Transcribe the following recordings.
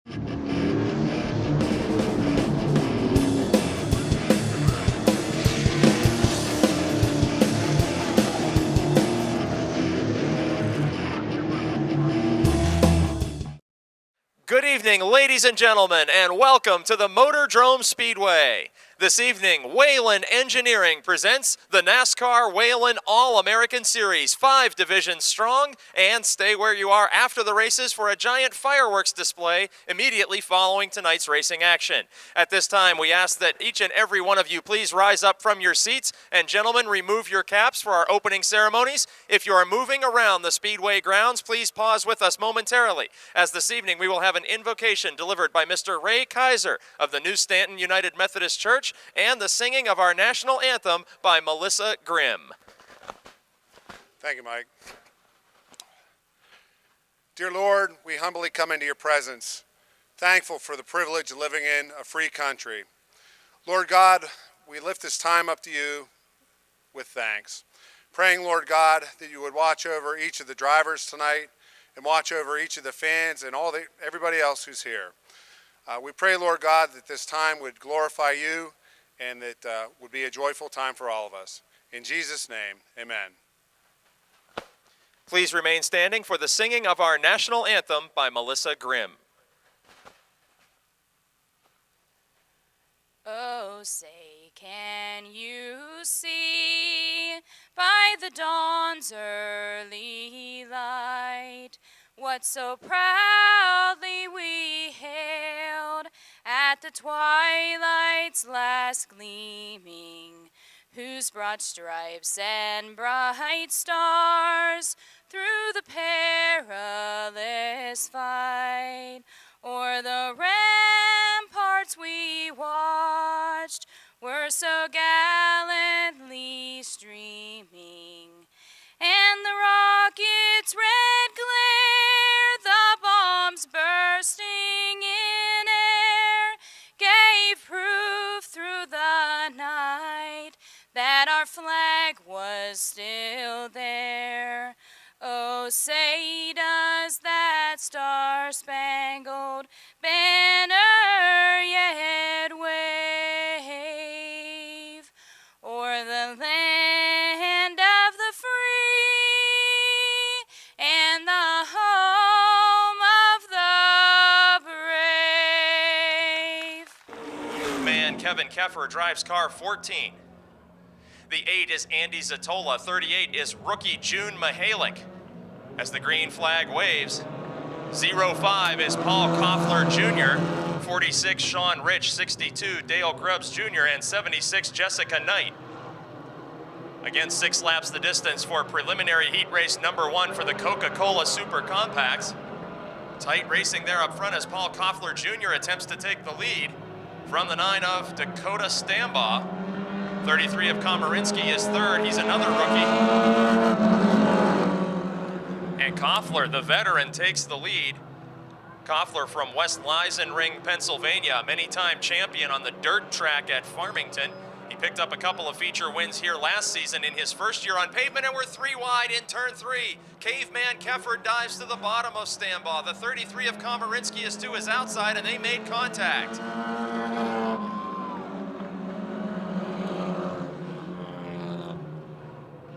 Good evening, ladies and gentlemen, and welcome to the Motordrome Speedway. This evening, Whalen Engineering presents the NASCAR Whalen All-American Series, 5 divisions strong, and stay where you are after the races for a giant fireworks display immediately following tonight's racing action. At this time, we ask that each and every one of you please rise up from your seats, and gentlemen, remove your caps for our opening ceremonies. If you are moving around the Speedway grounds, please pause with us momentarily, as this evening we will have an invocation delivered by Mr. Ray Kaiser of the New Stanton United Methodist Church, and the singing of our national anthem by Melissa Grimm. Thank you, Mike. Dear Lord, we humbly come into your presence, thankful for the privilege of living in a free country. Lord God, we lift this time up to you with thanks, praying, Lord God, that you would watch over each of the drivers tonight and watch over each of the fans and everybody else who's here. We pray, Lord God, that this time would glorify you and that would be a joyful time for all of us. In Jesus' name, amen. Please remain standing for the singing of our national anthem by Melissa Grimm. Oh, say, can you see by the dawn's early light what so proudly we hailed at the twilight's last gleaming, whose broad stripes and bright stars through the perilous fight o'er the ramparts we watched were so gallantly streaming, and the rocket's red glare, the bombs bursting in air, gave proof through the night that our flag was still there. Oh, say does that star-spangled banner yet wave o'er the land of the free and the home of the brave? Man Kevin Koffler drives car 14. The 8 is Andy Zatola. 38 is rookie June Mihalik. As the green flag waves, 05 is Paul Koffler Jr., 46 Sean Rich, 62 Dale Grubbs Jr., and 76 Jessica Knight. Again, 6 laps the distance for preliminary heat race number 1 for the Coca-Cola Super Compacts. Tight racing there up front as Paul Koffler Jr. attempts to take the lead from the 9 of Dakota Stambaugh. 33 of Komarinsky is third. He's another rookie. And Koffler, the veteran, takes the lead. Koffler from West Leisenring, Pennsylvania, many-time champion on the dirt track at Farmington. He picked up a couple of feature wins here last season in his first year on pavement, and we're 3 wide in turn 3. Caveman Koffler dives to the bottom of Stambaugh. The 33 of Komarinsky is to his outside, and they made contact.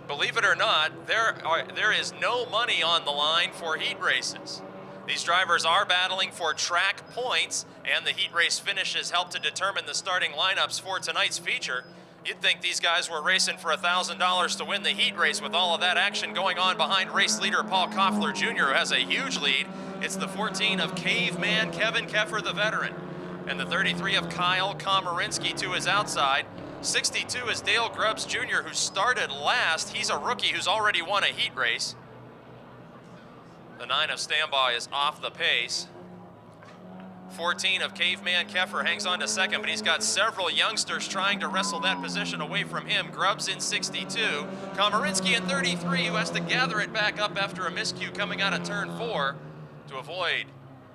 Believe it or not, there is no money on the line for heat races. These drivers are battling for track points, and the heat race finishes help to determine the starting lineups for tonight's feature. You'd think these guys were racing for $1,000 to win the heat race with all of that action going on behind race leader Paul Koffler Jr., who has a huge lead. It's the 14 of Caveman Kevin Koffler, the veteran, and the 33 of Kyle Komarinsky to his outside. 62 is Dale Grubbs Jr., who started last. He's a rookie who's already won a heat race. The 9 of Stambaugh is off the pace. 14 of Caveman Koffler hangs on to second, but he's got several youngsters trying to wrestle that position away from him. Grubbs in 62, Komarinsky in 33, who has to gather it back up after a miscue coming out of turn 4 to avoid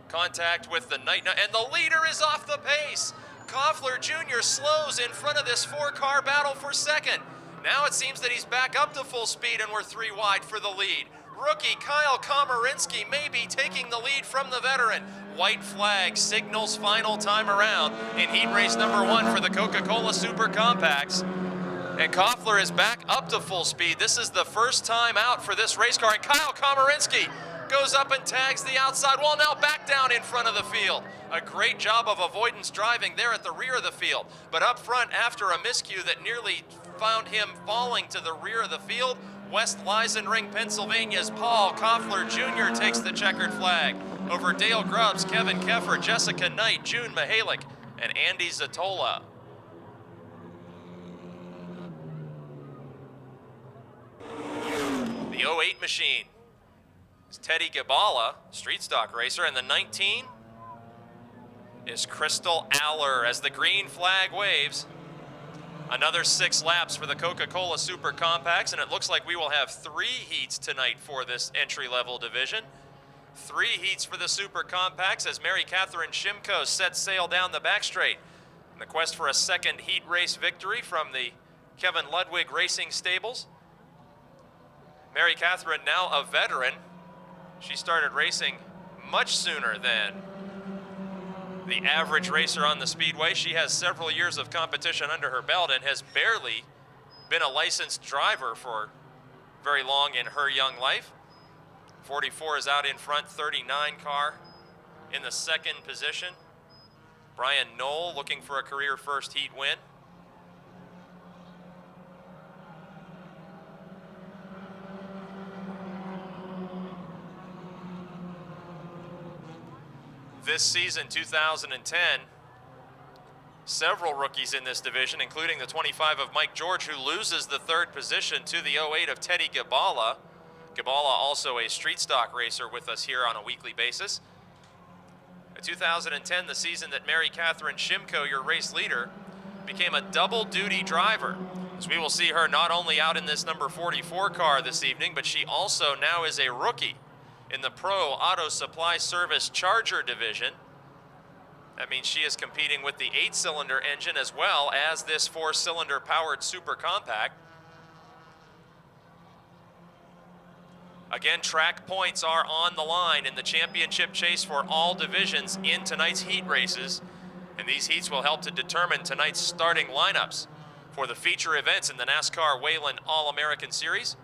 contact with the night. And the leader is off the pace. Koffler Jr. slows in front of this 4-car battle for second. Now it seems that he's back up to full speed, and we're 3 wide for the lead. Rookie Kyle Komarinsky may be taking the lead from the veteran. white flag signals final time around in heat race number 1 for the Coca-Cola Super Compacts. And Koffler is back up to full speed. This is the first time out for this race car. And Kyle Komarinsky goes up and tags the outside wall, now back down in front of the field. A great job of avoidance driving there at the rear of the field. But up front, after a miscue that nearly found him falling to the rear of the field, West Leisenring, Pennsylvania's Paul Koffler Jr. takes the checkered flag over Dale Grubbs, Kevin Keffer, Jessica Knight, June Mihalik, and Andy Zatola. The 08 machine is Teddy Gabala, street stock racer, and the 19 is Crystal Aller as the green flag waves. Another 6 laps for the Coca-Cola Super Compacts, and it looks like we will have 3 heats tonight for this entry-level division. 3 heats for the Super Compacts as Mary Catherine Shimko sets sail down the back straight in the quest for a second heat race victory from the Kevin Ludwig Racing Stables. Mary Catherine, now a veteran, she started racing much sooner than the average racer on the speedway. She has several years of competition under her belt and has barely been a licensed driver for very long in her young life. 44 is out in front, 39 car in the second position. Brian Knoll looking for a career first heat win. This season, 2010, several rookies in this division, including the 25 of Mike George, who loses the 3rd position to the 08 of Teddy Gabala. Gabala also a street stock racer with us here on a weekly basis. In 2010, the season that Mary Catherine Shimko, your race leader, became a double-duty driver. As we will see her not only out in this number 44 car this evening, but she also now is a rookie in the Pro Auto Supply Service Charger division. That means she is competing with the 8-cylinder engine as well as this 4-cylinder powered Super Compact. Again, track points are on the line in the championship chase for all divisions in tonight's heat races. And these heats will help to determine tonight's starting lineups for the feature events in the NASCAR Whelen All-American Series.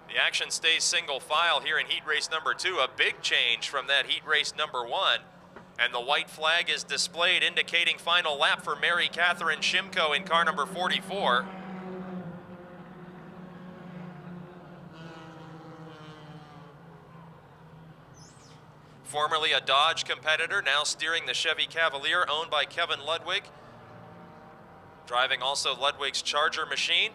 The action stays single file here in heat race number 2, a big change from that heat race number 1. And the white flag is displayed indicating final lap for Mary Catherine Shimko in car number 44. Formerly a Dodge competitor, now steering the Chevy Cavalier owned by Kevin Ludwig. Driving also Ludwig's Charger machine.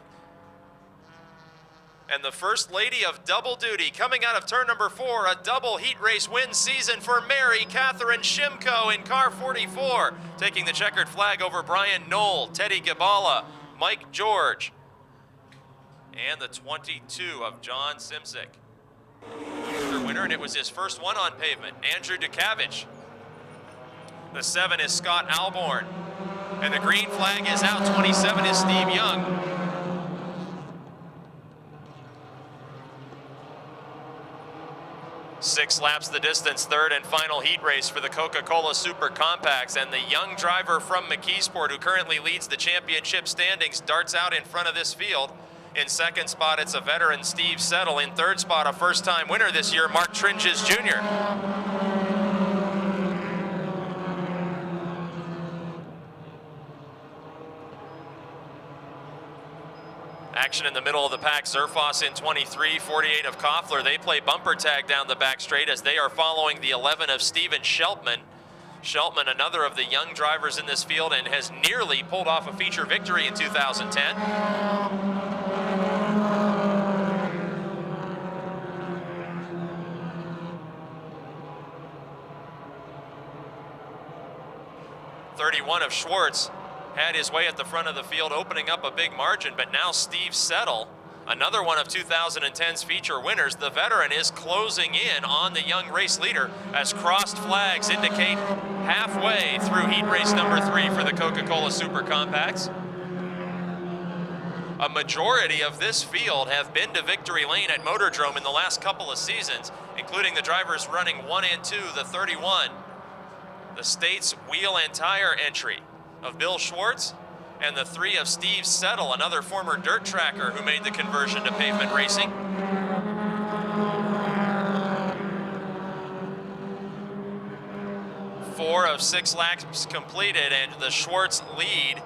And the first lady of double duty coming out of turn number 4, a double heat race win season for Mary Catherine Shimko in car 44, taking the checkered flag over Brian Knoll, Teddy Gabala, Mike George, and the 22 of John Simsick. The winner, and it was his first one on pavement, Andrew Dukavich. The 7 is Scott Alborn, and the green flag is out. 27 is Steve Young. Six laps the distance, third and final heat race for the Coca-Cola Super Compacts, and the young driver from McKeesport, who currently leads the championship standings, darts out in front of this field. In second spot, it's a veteran, Steve Settle. In third spot, a first-time winner this year, Mark Tringes Jr. Action in the middle of the pack, Zerfoss in 23, 48 of Koffler. They play bumper tag down the back straight as they are following the 11 of Steven Sheltman. Sheltman, another of the young drivers in this field, and has nearly pulled off a feature victory in 2010. .31 of Schwartz had his way at the front of the field, opening up a big margin, but now Steve Settle, another one of 2010's feature winners, the veteran, is closing in on the young race leader as crossed flags indicate halfway through heat race number 3 for the Coca-Cola Super Compacts. A majority of this field have been to victory lane at Motordrome in the last couple of seasons, including the drivers running 1 and 2, the 31, the state's wheel and tire entry of Bill Schwartz, and the 3 of Steve Settle, another former dirt tracker who made the conversion to pavement racing. Four of 6 laps completed, and the Schwartz lead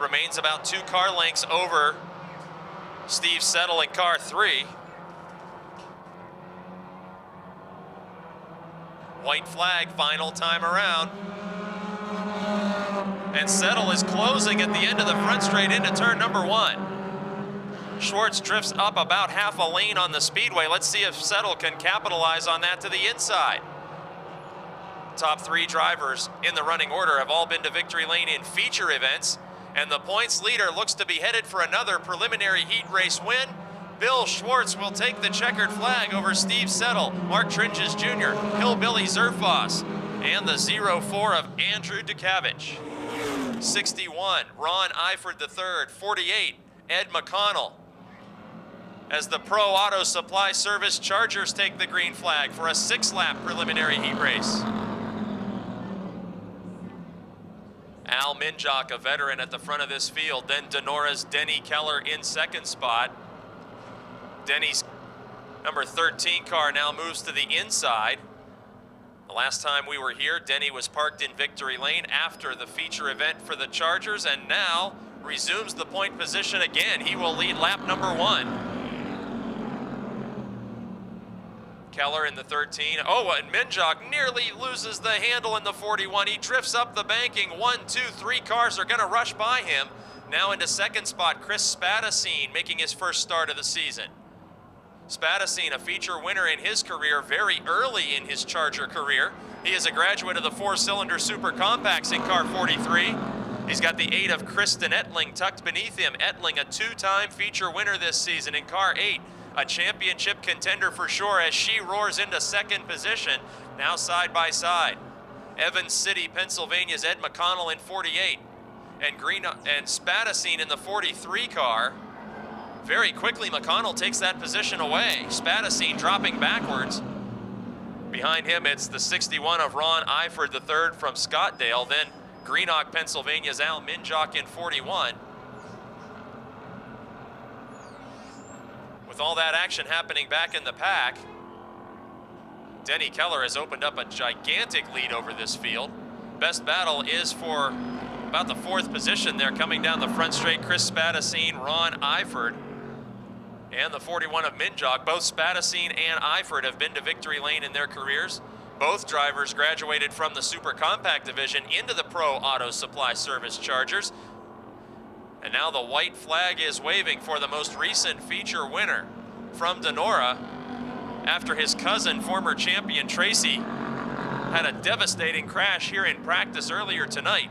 remains about 2 car lengths over Steve Settle in car 3. White flag, final time around. And Settle is closing at the end of the front straight into turn number 1. Schwartz drifts up about half a lane on the speedway. Let's see if Settle can capitalize on that to the inside. Top 3 drivers in the running order have all been to victory lane in feature events, and the points leader looks to be headed for another preliminary heat race win. Bill Schwartz will take the checkered flag over Steve Settle, Mark Tringes Jr., Hillbilly Zerfoss, and the 04 of Andrew Dukavich. 61, Ron Eifert III. 48, Ed McConnell. As the Pro Auto Supply Service Chargers take the green flag for a 6-lap preliminary heat race. Al Minjock, a veteran at the front of this field. Then Denora's Denny Keller in second spot. Denny's number 13 car now moves to the inside. The last time we were here, Denny was parked in victory lane after the feature event for the Chargers, and now resumes the point position again. He will lead lap number 1. Keller in the 13. Oh, and Minjock nearly loses the handle in the 41. He drifts up the banking. 1, 2, 3 cars are going to rush by him. Now into second spot, Chris Spadacine making his first start of the season. Spadacine, a feature winner in his career very early in his Charger career. He is a graduate of the 4-cylinder Super Compacts in car 43. He's got the 8 of Kristen Ettling tucked beneath him. Ettling, a 2-time feature winner this season in car 8. A championship contender for sure as she roars into second position, now side by side. Evans City, Pennsylvania's Ed McConnell in 48, and Spadacine in the 43 car. Very quickly, McConnell takes that position away. Spadacine dropping backwards. Behind him, it's the 61 of Ron Eifert III from Scottdale, then Greenock, Pennsylvania's Al Minjock in 41. With all that action happening back in the pack, Denny Keller has opened up a gigantic lead over this field. Best battle is for about the 4th position there, coming down the front straight. Chris Spadacine, Ron Eifert, and the 41 of Minjock. Both Spadacine and Eifert have been to victory lane in their careers. Both drivers graduated from the Super Compact division into the Pro Auto Supply Service Chargers. And now the white flag is waving for the most recent feature winner from Denora, after his cousin, former champion Tracy, had a devastating crash here in practice earlier tonight.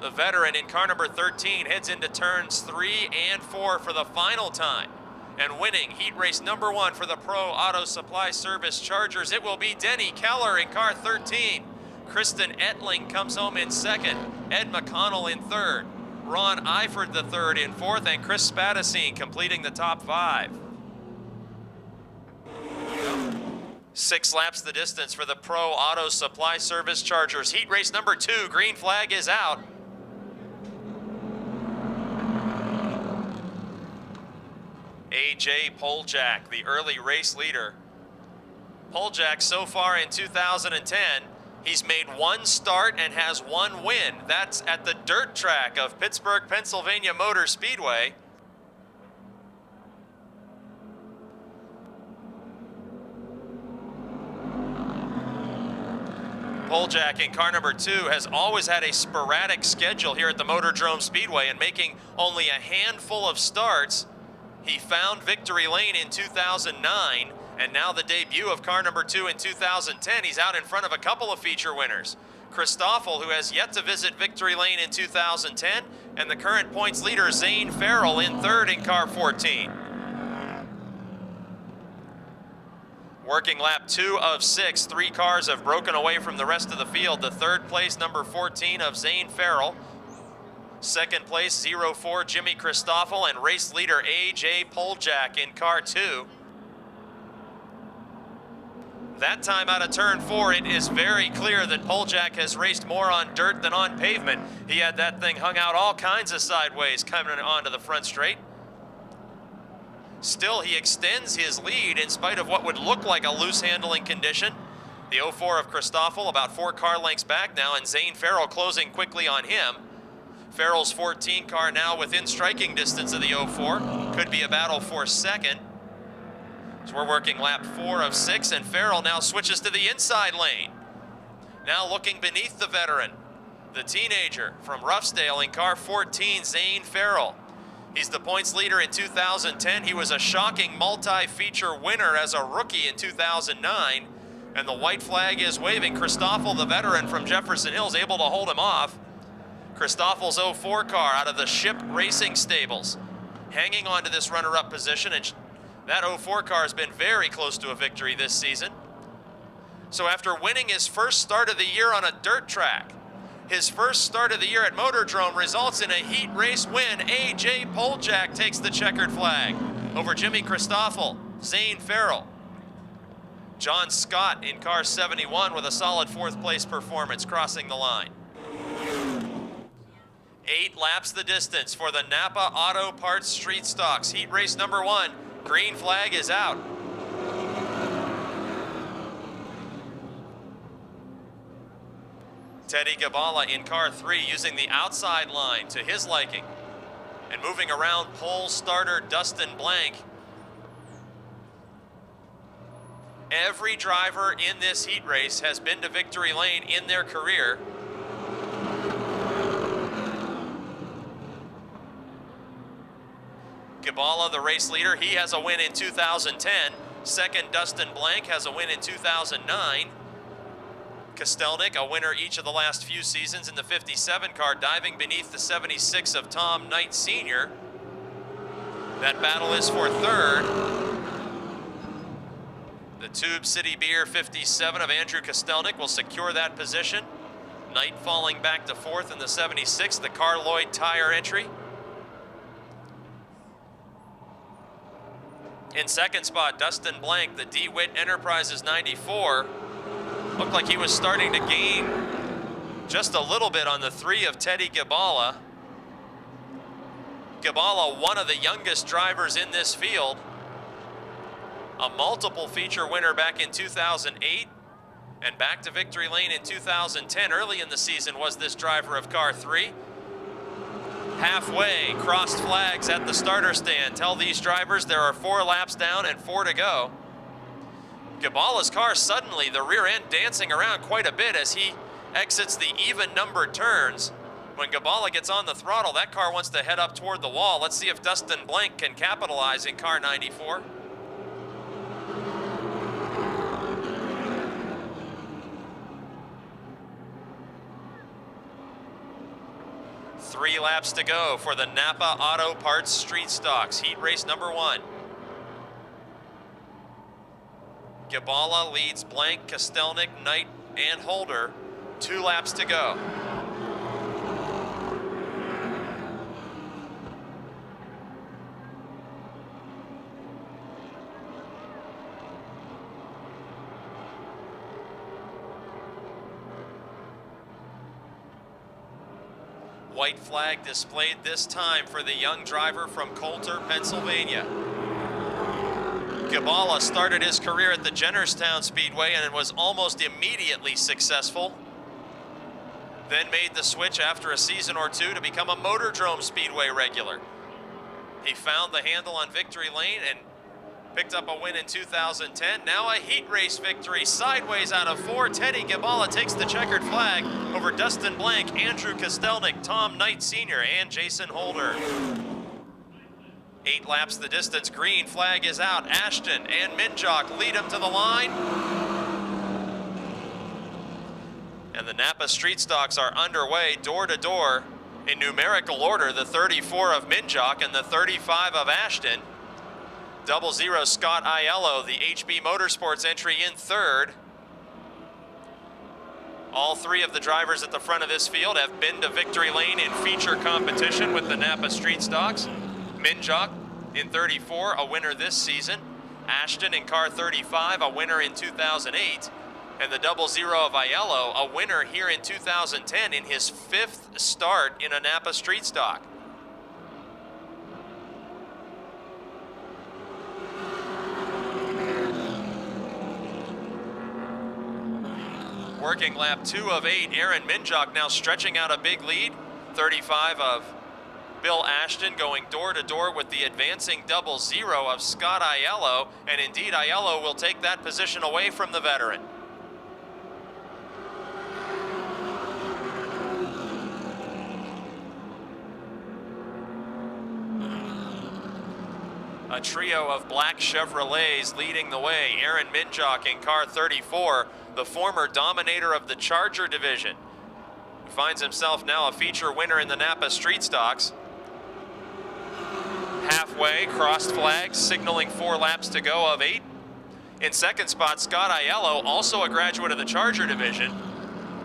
The veteran in car number 13 heads into turns 3 and 4 for the final time. And winning heat race number 1 for the Pro Auto Supply Service Chargers, it will be Denny Keller in car 13. Kristen Ettling comes home in second. Ed McConnell in third. Ron Eifert III in fourth, and Chris Spadacine completing the top 5. 6 laps the distance for the Pro Auto Supply Service Chargers. Heat race number 2, green flag is out. A.J. Poljak, the early race leader. Poljak so far in 2010, he's made 1 start and has 1 win. That's at the dirt track of Pittsburgh, Pennsylvania Motor Speedway. Poljak in car number 2 has always had a sporadic schedule here at the Motordrome Speedway, and making only a handful of starts. He found victory lane in 2009, and now the debut of car number 2 in 2010. He's out in front of a couple of feature winners. Christoffel, who has yet to visit victory lane in 2010, and the current points leader, Zane Farrell, in third in car 14. Working lap 2 of 6, 3 cars have broken away from the rest of the field. The third place, number 14 of Zane Farrell, Second place, 04 Jimmy Christoffel and race leader A.J. Poljak in car 2. That time out of turn 4, it is very clear that Poljak has raced more on dirt than on pavement. He had that thing hung out all kinds of sideways coming onto the front straight. Still, he extends his lead in spite of what would look like a loose handling condition. The 04 of Christoffel about 4 car lengths back now, and Zane Farrell closing quickly on him. Farrell's 14 car now within striking distance of the 04. Could be a battle for second. So we're working lap 4 of 6, and Farrell now switches to the inside lane. Now looking beneath the veteran, the teenager from Ruffsdale in car 14, Zane Farrell. He's the points leader in 2010. He was a shocking multi-feature winner as a rookie in 2009. And the white flag is waving. Christoffel, the veteran from Jefferson Hills, able to hold him off. Christoffel's 04 car out of the Ship Racing Stables, hanging on to this runner-up position. And that 04 car has been very close to a victory this season. So after winning his first start of the year on a dirt track, his first start of the year at Motordrome results in a heat race win. A.J. Poljak takes the checkered flag over Jimmy Christoffel, Zane Farrell. John Scott in car 71 with a solid 4th place performance crossing the line. 8 laps the distance for the Napa Auto Parts Street Stocks. Heat race number 1. Green flag is out. Teddy Gabala in car 3 using the outside line to his liking. And moving around pole starter Dustin Blank. Every driver in this heat race has been to victory lane in their career. Gabala, the race leader, he has a win in 2010. Second, Dustin Blank has a win in 2009. Kostelnik, a winner each of the last few seasons in the 57 car, diving beneath the 76 of Tom Knight Sr. That battle is for third. The Tube City Beer 57 of Andrew Kostelnik will secure that position. Knight falling back to 4th in the 76, the Carl Lloyd Tire entry. In second spot, Dustin Blank, the DeWitt Enterprises 94. Looked like he was starting to gain just a little bit on the 3 of Teddy Gabala. Gabala, one of the youngest drivers in this field. A multiple feature winner back in 2008 and back to victory lane in 2010. Early in the season was this driver of car 3. Halfway, crossed flags at the starter stand tell these drivers there are 4 laps down and 4 to go. Gabala's car suddenly, the rear end dancing around quite a bit as he exits the even numbered turns. When Gabala gets on the throttle, that car wants to head up toward the wall. Let's see if Dustin Blank can capitalize in car 94. Three laps to go for the Napa Auto Parts Street Stocks, heat race number 1. Gabala leads Blank, Kostelnik, Knight, and Holder. 2 laps to go. White flag displayed this time for the young driver from Coulter, Pennsylvania. Gabala started his career at the Jennerstown Speedway and was almost immediately successful. Then made the switch after a season or 2 to become a Motordrome Speedway regular. He found the handle on victory lane and picked up a win in 2010. Now a heat race victory sideways out of 4. Teddy Gabala takes the checkered flag over Dustin Blank, Andrew Kostelnik, Tom Knight Sr., and Jason Holder. 8 laps the distance. Green flag is out. Ashton and Minjock lead him to the line. And the Napa Street Stocks are underway door to door in numerical order. The 34 of Minjock and the 35 of Ashton. 00 Scott Aiello, the HB Motorsports entry, in third. All three of the drivers at the front of this field have been to victory lane in feature competition with the Napa Street Stocks. Minjok in 34, a winner this season. Ashton in car 35, a winner in 2008. And the 00 of Aiello, a winner here in 2010 in his 5th start in a Napa Street Stock. Working lap 2 of 8, Aaron Minjok now stretching out a big lead. 35 of Bill Ashton going door to door with the advancing 00 of Scott Aiello, and indeed Aiello will take that position away from the veteran. A trio of black Chevrolets leading the way. Aaron Minjok in car 34, the former dominator of the Charger division, who finds himself now a feature winner in the Napa Street Stocks. Halfway, crossed flags, signaling 4 laps to go of 8. In second spot, Scott Aiello, also a graduate of the Charger division.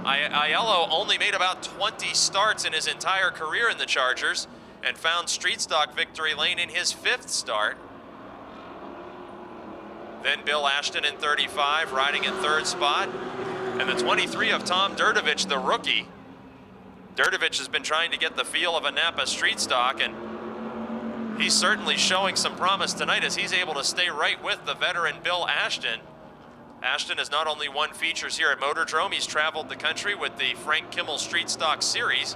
Aiello only made about 20 starts in his entire career in the Chargers and found street stock victory lane in his 5th start. Then Bill Ashton in 35, riding in 3rd spot. And the 23 of Tom Durdovich, the rookie. Durdovich has been trying to get the feel of a Napa street stock, and he's certainly showing some promise tonight as he's able to stay right with the veteran Bill Ashton. Ashton has not only won features here at Motordrome, he's traveled the country with the Frank Kimmel Street Stock Series.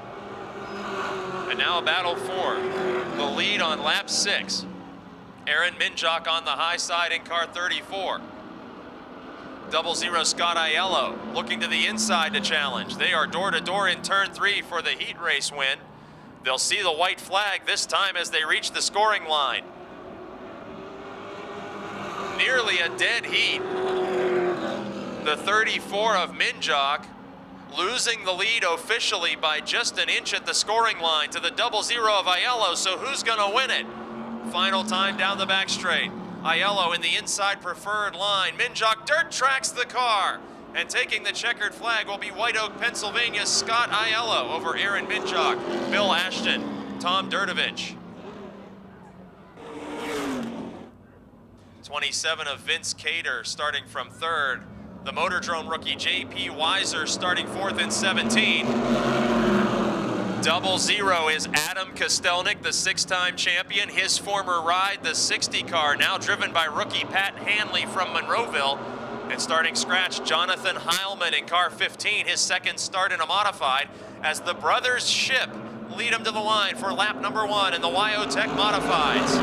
And now a battle for the lead on lap 6. Aaron Minjok on the high side in car 34. 00 Scott Aiello looking to the inside to challenge. They are door to door in turn 3 for the heat race win. They'll see the white flag this time as they reach the scoring line. Nearly a dead heat. The 34 of Minjok losing the lead officially by just an inch at the scoring line to the 00 of Aiello, so who's gonna win it? Final time down the back straight. Aiello in the inside preferred line. Minjok dirt tracks the car, and taking the checkered flag will be White Oak, Pennsylvania's Scott Aiello over Aaron Minjok, Bill Ashton, Tom Durdovich. 27 of Vince Cater starting from 3rd. The Motordrome rookie J.P. Weiser starting 4th in 17. 00 is Adam Kostelnik, the 6-time champion. His former ride, the 60 car, now driven by rookie Pat Hanley from Monroeville. And starting scratch, Jonathan Heilman in car 15, his 2nd start in a modified, as the brothers Ship lead him to the line for lap number 1 in the Wyotech Modifieds.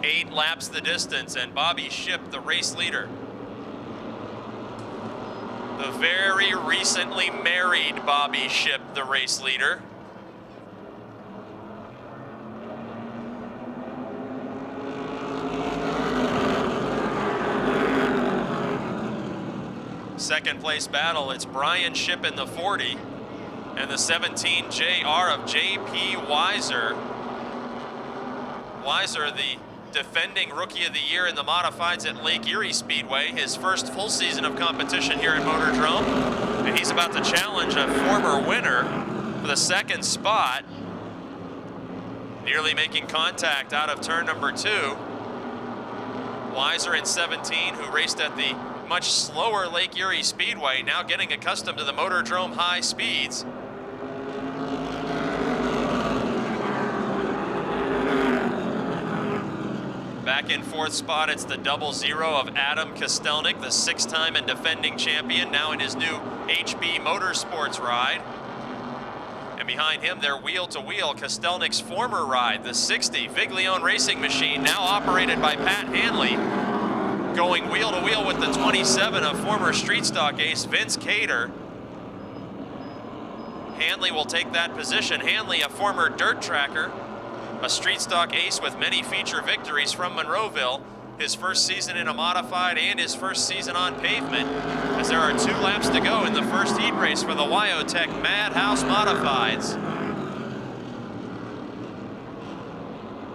8 laps the distance, and Bobby Ship, the race leader. The very recently married Bobby Ship, the race leader. Second place battle, it's Brian Ship in the 40 and the 17 JR of J.P. Weiser. Weiser, the defending Rookie of the Year in the Modifieds at Lake Erie Speedway, his first full season of competition here at Motordrome. And he's about to challenge a former winner for the 2nd spot. Nearly making contact out of turn number 2. Weiser in 17, who raced at the much slower Lake Erie Speedway, now getting accustomed to the Motordrome high speeds. Back in 4th spot, it's the 00 of Adam Kostelnik, the 6-time and defending champion, now in his new HB Motorsports ride. And behind him, their wheel-to-wheel, Kostelnik's former ride, the 60 Viglione Racing Machine, now operated by Pat Hanley, going wheel-to-wheel with the 27 of former street stock ace Vince Cater. Hanley will take that position. Hanley, a former dirt tracker, a street stock ace with many feature victories from Monroeville, his first season in a modified and his first season on pavement, as there are 2 laps to go in the first heat race for the Wyotech Madhouse Modifieds.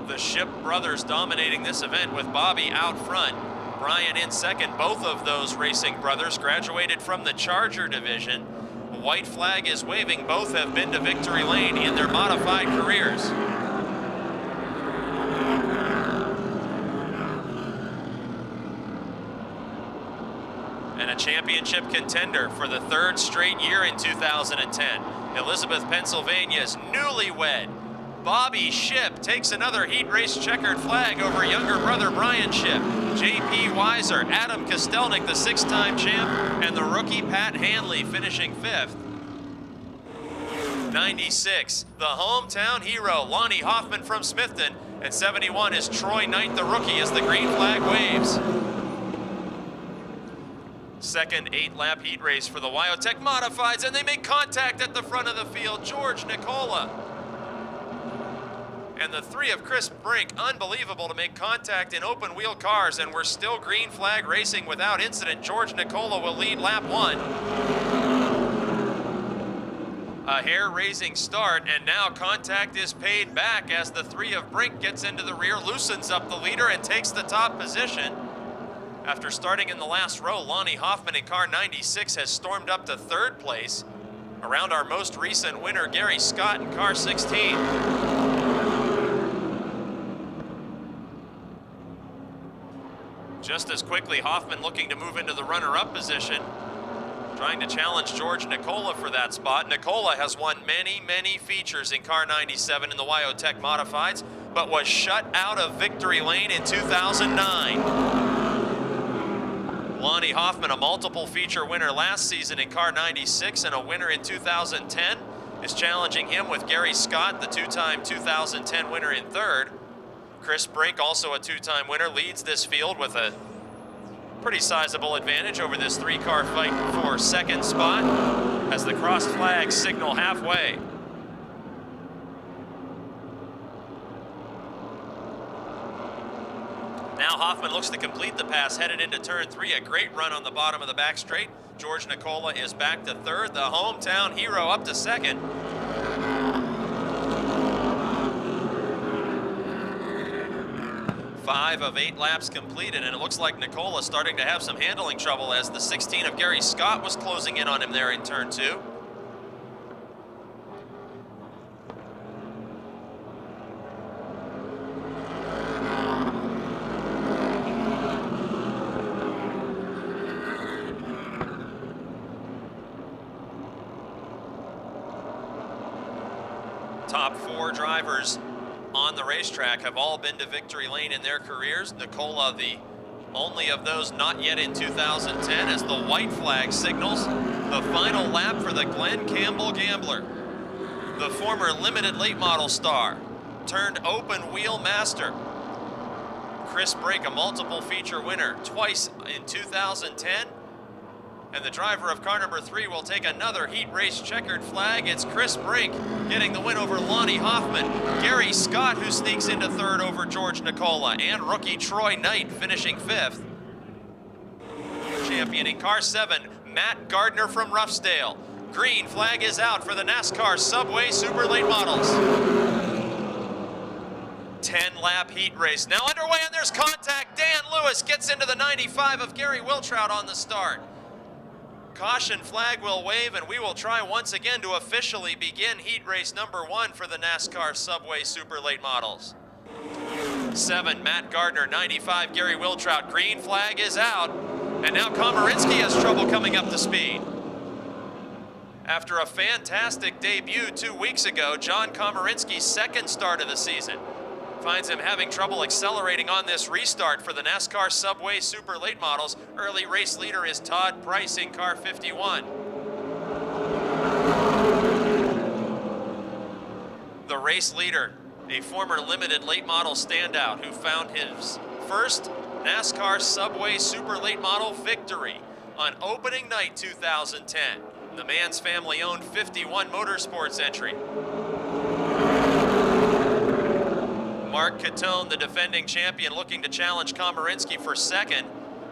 The Ship brothers dominating this event with Bobby out front. Brian in second. Both of those racing brothers graduated from the Charger division. A white flag is waving. Both have been to victory lane in their modified careers. And a championship contender for the third straight year in 2010. Elizabeth, Pennsylvania's newlywed Bobby Shipp takes another heat race checkered flag over younger brother Brian Shipp. J.P. Weiser, Adam Kostelnik, the 6-time champ, and the rookie Pat Hanley finishing 5th. 96, the hometown hero, Lonnie Hoffman from Smithton, and 71 is Troy Knight, the rookie, as the green flag waves. Second 8-lap heat race for the Wyotech Modifieds, and they make contact at the front of the field. George Nicola and the 3 of Chris Brink. Unbelievable to make contact in open wheel cars, and we're still green flag racing without incident. George Nicola will lead lap 1. A hair-raising start, and now contact is paid back as the 3 of Brink gets into the rear, loosens up the leader, and takes the top position. After starting in the last row, Lonnie Hoffman in car 96 has stormed up to 3rd place around our most recent winner, Gary Scott, in car 16. Just as quickly, Hoffman looking to move into the runner-up position, trying to challenge George Nicola for that spot. Nicola has won many, many features in car 97 in the Wyotech Modifieds, but was shut out of victory lane in 2009. Lonnie Hoffman, a multiple feature winner last season in car 96 and a winner in 2010, is challenging him with Gary Scott, the 2-time 2010 winner, in 3rd. Chris Brink, also a 2-time winner, leads this field with a pretty sizable advantage over this 3-car fight for 2nd spot as the crossed flags signal halfway. Now Hoffman looks to complete the pass, headed into turn 3. A great run on the bottom of the back straight. George Nicola is back to 3rd. The hometown hero up to 2nd. Five of 8 laps completed, and it looks like Nicola starting to have some handling trouble as the 16 of Gary Scott was closing in on him there in turn 2. Top 4 drivers on the racetrack have all been to victory lane in their careers. Nicola, the only of those not yet in 2010, as the white flag signals the final lap for the Glenn Campbell Gambler. The former limited late model star turned open wheel master. Chris Brink, a multiple feature winner twice in 2010. And the driver of car number 3 will take another heat race checkered flag. It's Chris Brink getting the win over Lonnie Hoffman. Gary Scott, who sneaks into 3rd over George Nicola, and rookie Troy Knight finishing 5th. Champion in car 7, Matt Gardner from Ruffsdale. Green flag is out for the NASCAR Subway Super Late Models. 10-lap heat race now underway, and there's contact. Dan Lewis gets into the 95 of Gary Wiltrout on the start. Caution flag will wave, and we will try once again to officially begin heat race number 1 for the NASCAR Subway Super Late Models. 7, Matt Gardner, 95, Gary Wiltrout. Green flag is out, and now Komarinsky has trouble coming up to speed. After a fantastic debut 2 weeks ago, John Komarinsky's 2nd start of the season finds him having trouble accelerating on this restart for the NASCAR Subway Super Late Models. Early race leader is Todd Price in car 51. The race leader, a former limited late model standout who found his first NASCAR Subway Super Late Model victory on opening night 2010. The man's family-owned 51 Motorsports entry. Mark Catone, the defending champion, looking to challenge Komarinsky for 2nd.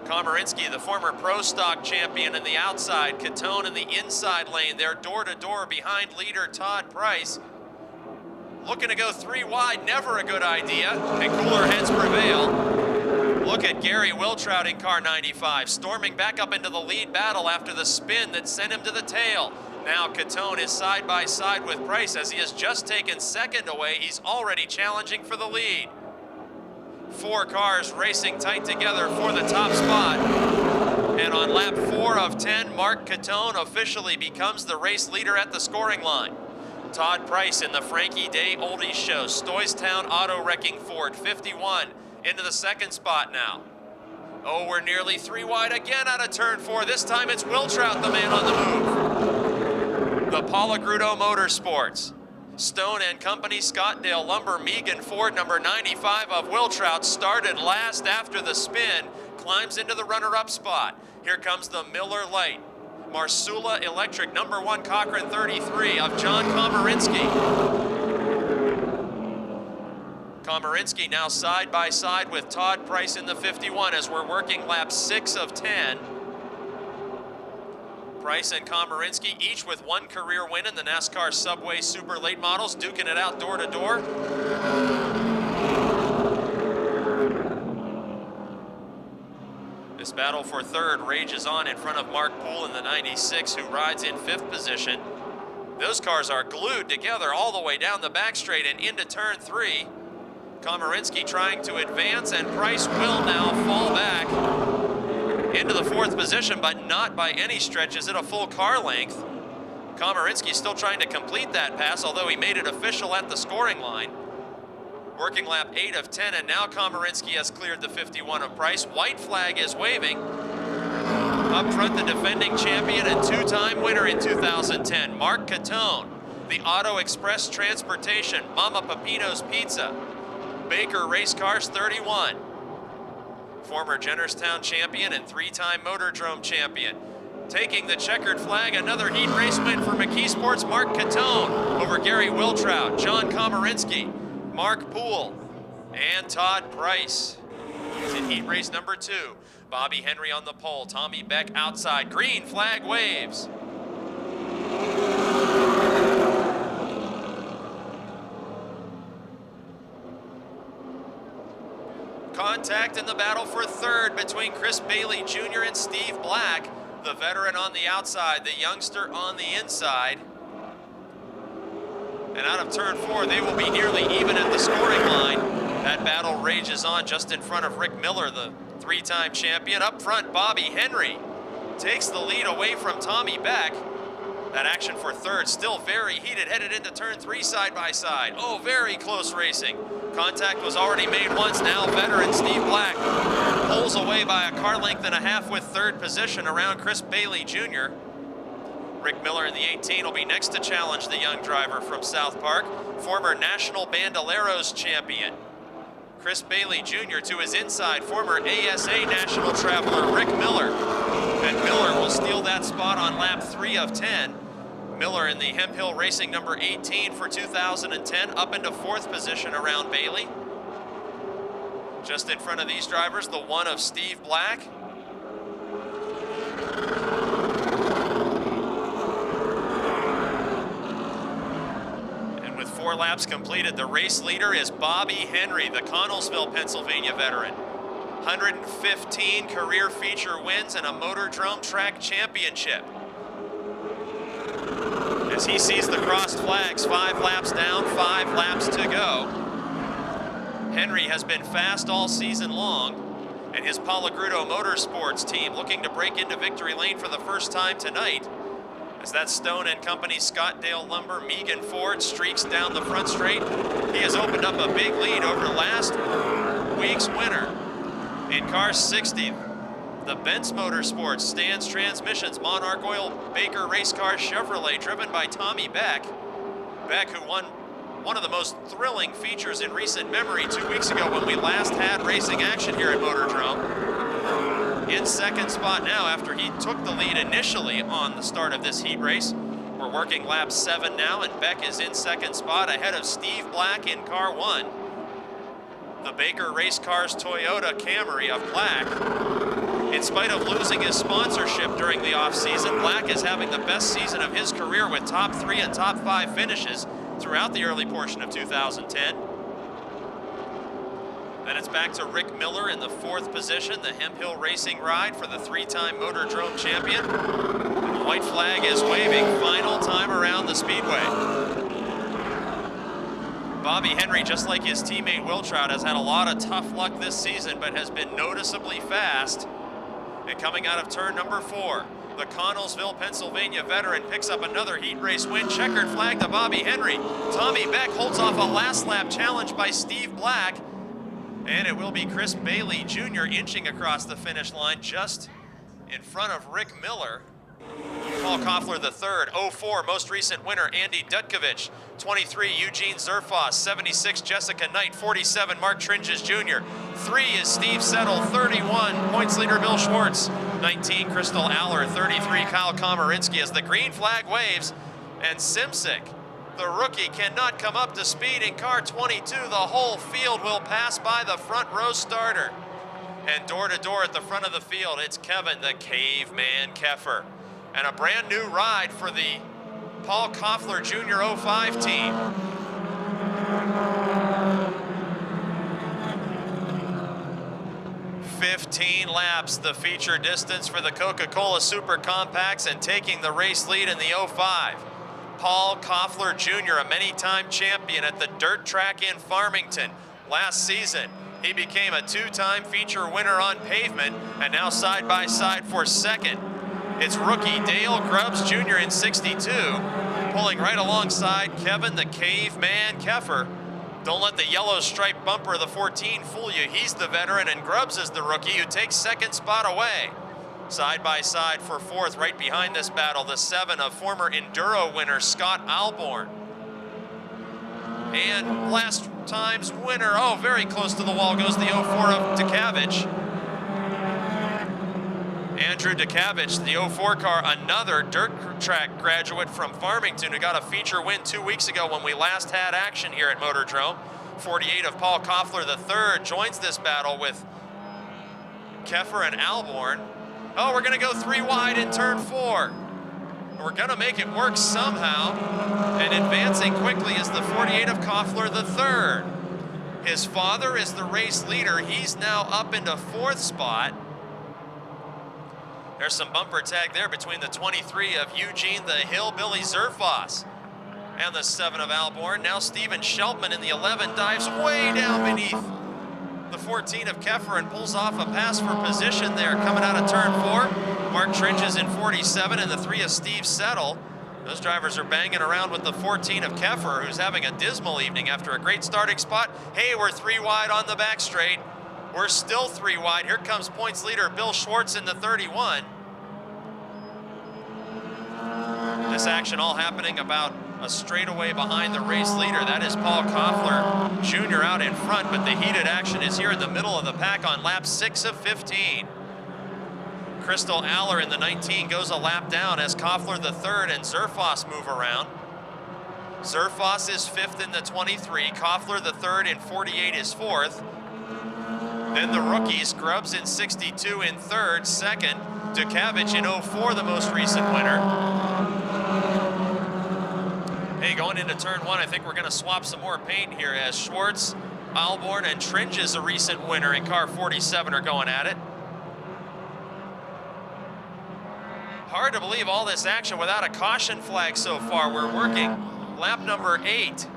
Komarinsky, the former Pro Stock champion, in the outside. Catone in the inside lane. They're door-to-door behind leader Todd Price. Looking to go 3 wide, never a good idea, and cooler heads prevail. Look at Gary Wiltrout in car 95, storming back up into the lead battle after the spin that sent him to the tail. Now Catone is side by side with Price as he has just taken second away. He's already challenging for the lead. 4 cars racing tight together for the top spot. And on lap 4 of 10, Mark Catone officially becomes the race leader at the scoring line. Todd Price in the Frankie Day Oldies Show, Stoystown Auto Wrecking Ford, 51, into the second spot now. Oh, we're nearly 3 wide again out of turn 4. This time it's Wiltrout, the man on the move. The Palagrudo Motorsports, Stone and Company, Scottdale Lumber, Megan Ford, number 95 of Wiltrout, started last after the spin, climbs into the runner-up spot. Here comes the Miller Lite, Marsula Electric, number 1 Cochran 33 of John Komarinsky. Komarinsky now side by side with Todd Price in the 51 as we're working lap 6 of 10. Price and Komarinsky each with 1 career win in the NASCAR Subway Super Late Models, duking it out door to door. This battle for third rages on in front of Mark Poole in the 96, who rides in 5th position. Those cars are glued together all the way down the back straight and into turn 3. Komarinsky trying to advance, and Price will now fall back into the 4th position, but not by any stretch is it a full car length. Komarinsky still trying to complete that pass, although he made it official at the scoring line. Working lap 8 of 10, and now Komarinsky has cleared the 51 of Price. White flag is waving. Up front, the defending champion and 2-time winner in 2010, Mark Catone. The Auto Express Transportation, Mama Pepino's Pizza, Baker Race Cars 31. Former Jennerstown champion and 3-time Motordrome champion. Taking the checkered flag, another heat race win for McKee Sports, Mark Catone over Gary Wiltrout, John Komarinsky, Mark Poole, and Todd Price. He's in heat race number 2. Bobby Henry on the pole, Tommy Beck outside, green flag waves. Contact in the battle for third between Chris Bailey Jr. and Steve Black. The veteran on the outside, the youngster on the inside. And out of turn 4, they will be nearly even at the scoring line. That battle rages on just in front of Rick Miller, the 3-time champion. Up front, Bobby Henry takes the lead away from Tommy Beck. That action for third still very heated, headed into turn 3 side by side. Oh, very close racing. Contact was already made once. Now veteran Steve Black pulls away by a car length and a half with third position around Chris Bailey Jr. Rick Miller in the 18 will be next to challenge the young driver from South Park, former National Bandoleros champion Chris Bailey Jr. to his inside, former ASA National Traveler Rick Miller. And Miller will steal that spot on lap 3 of 10. Miller in the Hemp Hill Racing number 18 for 2010, up into 4th position around Bailey. Just in front of these drivers, the 1 of Steve Black. And with 4 laps completed, the race leader is Bobby Henry, the Connellsville, Pennsylvania veteran. 115 career feature wins and a Motordrome track championship. As he sees the crossed flags, 5 laps down, 5 laps to go. Henry has been fast all season long, and his Palagrudo Motorsports team looking to break into victory lane for the first time tonight. As that Stone and Company Scottdale Lumber Megan Ford streaks down the front straight, he has opened up a big lead over last week's winner. In car 60, the Benz Motorsports, Stan's Transmissions, Monarch Oil, Baker Race Car Chevrolet, driven by Tommy Beck. Beck, who won one of the most thrilling features in recent memory 2 weeks ago when we last had racing action here at Motordrome. In second spot now after he took the lead initially on the start of this heat race. We're working lap 7 now, and Beck is in second spot ahead of Steve Black in car 1. The Baker Race Cars Toyota Camry of Black. In spite of losing his sponsorship during the offseason, Black is having the best season of his career with top 3 and top 5 finishes throughout the early portion of 2010. Then it's back to Rick Miller in the 4th position, the Hemp Hill Racing ride for the 3-time Motordrome champion. And the white flag is waving, final time around the speedway. Bobby Henry, just like his teammate Wiltrout, has had a lot of tough luck this season, but has been noticeably fast. And coming out of turn number 4, the Connellsville, Pennsylvania veteran picks up another heat race win. Checkered flag to Bobby Henry. Tommy Beck holds off a last lap challenge by Steve Black. And it will be Chris Bailey Jr. inching across the finish line just in front of Rick Miller. Paul Koffler III, 04, most recent winner, Andy Dutkovich. 23, Eugene Zerfoss. 76, Jessica Knight. 47, Mark Tringes Jr. 3 is Steve Settle. 31, points leader Bill Schwartz. 19, Crystal Aller. 33, Kyle Komarinsky as the green flag waves. And Simsek, the rookie, cannot come up to speed in car 22. The whole field will pass by the front row starter. And door to door at the front of the field, it's Kevin the Caveman Koffler. And a brand new ride for the Paul Koffler Jr. 05 team. "15 laps, the feature distance for the Coca-Cola Super Compacts, and taking the race lead in the 05. Paul Koffler Jr., a many-time champion at the dirt track in Farmington. Last season, he became a 2-time feature winner on pavement, and now side by side for 2nd. It's rookie Dale Grubbs Jr. in 62, pulling right alongside Kevin the Caveman Koffler. Don't let the yellow stripe bumper of the 14 fool you. He's the veteran, and Grubbs is the rookie who takes 2nd spot away. Side by side for 4th, right behind this battle, the 7 of former Enduro winner Scott Alborn. And last time's winner, oh, very close to the wall goes the 04 of Dukavich. Andrew Dukavich, the 04 car, another dirt track graduate from Farmington who got a feature win 2 weeks ago when we last had action here at Motordrome. 48 of Paul Koffler III joins this battle with Koffler and Alborn. Oh, we're gonna go 3 wide in turn 4. We're gonna make it work somehow. And advancing quickly is the 48 of Koffler III. His father is the race leader. He's now up into 4th spot. There's some bumper tag there between the 23 of Eugene the Hillbilly Zerfoss and the 7 of Alborn. Now Steven Sheltman in the 11 dives way down beneath the 14 of Koffler and pulls off a pass for position there coming out of turn 4. Mark Tringes in 47 and the 3 of Steve Settle. Those drivers are banging around with the 14 of Koffler, who's having a dismal evening after a great starting spot. Hey, we're 3 wide on the back straight. We're still 3 wide. Here comes points leader Bill Schwartz in the 31. This action all happening about a straightaway behind the race leader. That is Paul Koffler Jr. out in front, but the heated action is here in the middle of the pack on lap 6 of 15. Crystal Aller in the 19 goes a lap down as Koffler III and Zerfoss move around. Zerfoss is 5th in the 23. Koffler III in 48 is 4th. Then the rookies, Grubbs in 62 in 3rd, 2nd. Dukavich in 04, the most recent winner. Hey, going into turn 1, I think we're going to swap some more paint here as Schwartz, Alborn, and Tringes, a recent winner in car 47, are going at it. Hard to believe all this action without a caution flag so far. We're working lap number 8.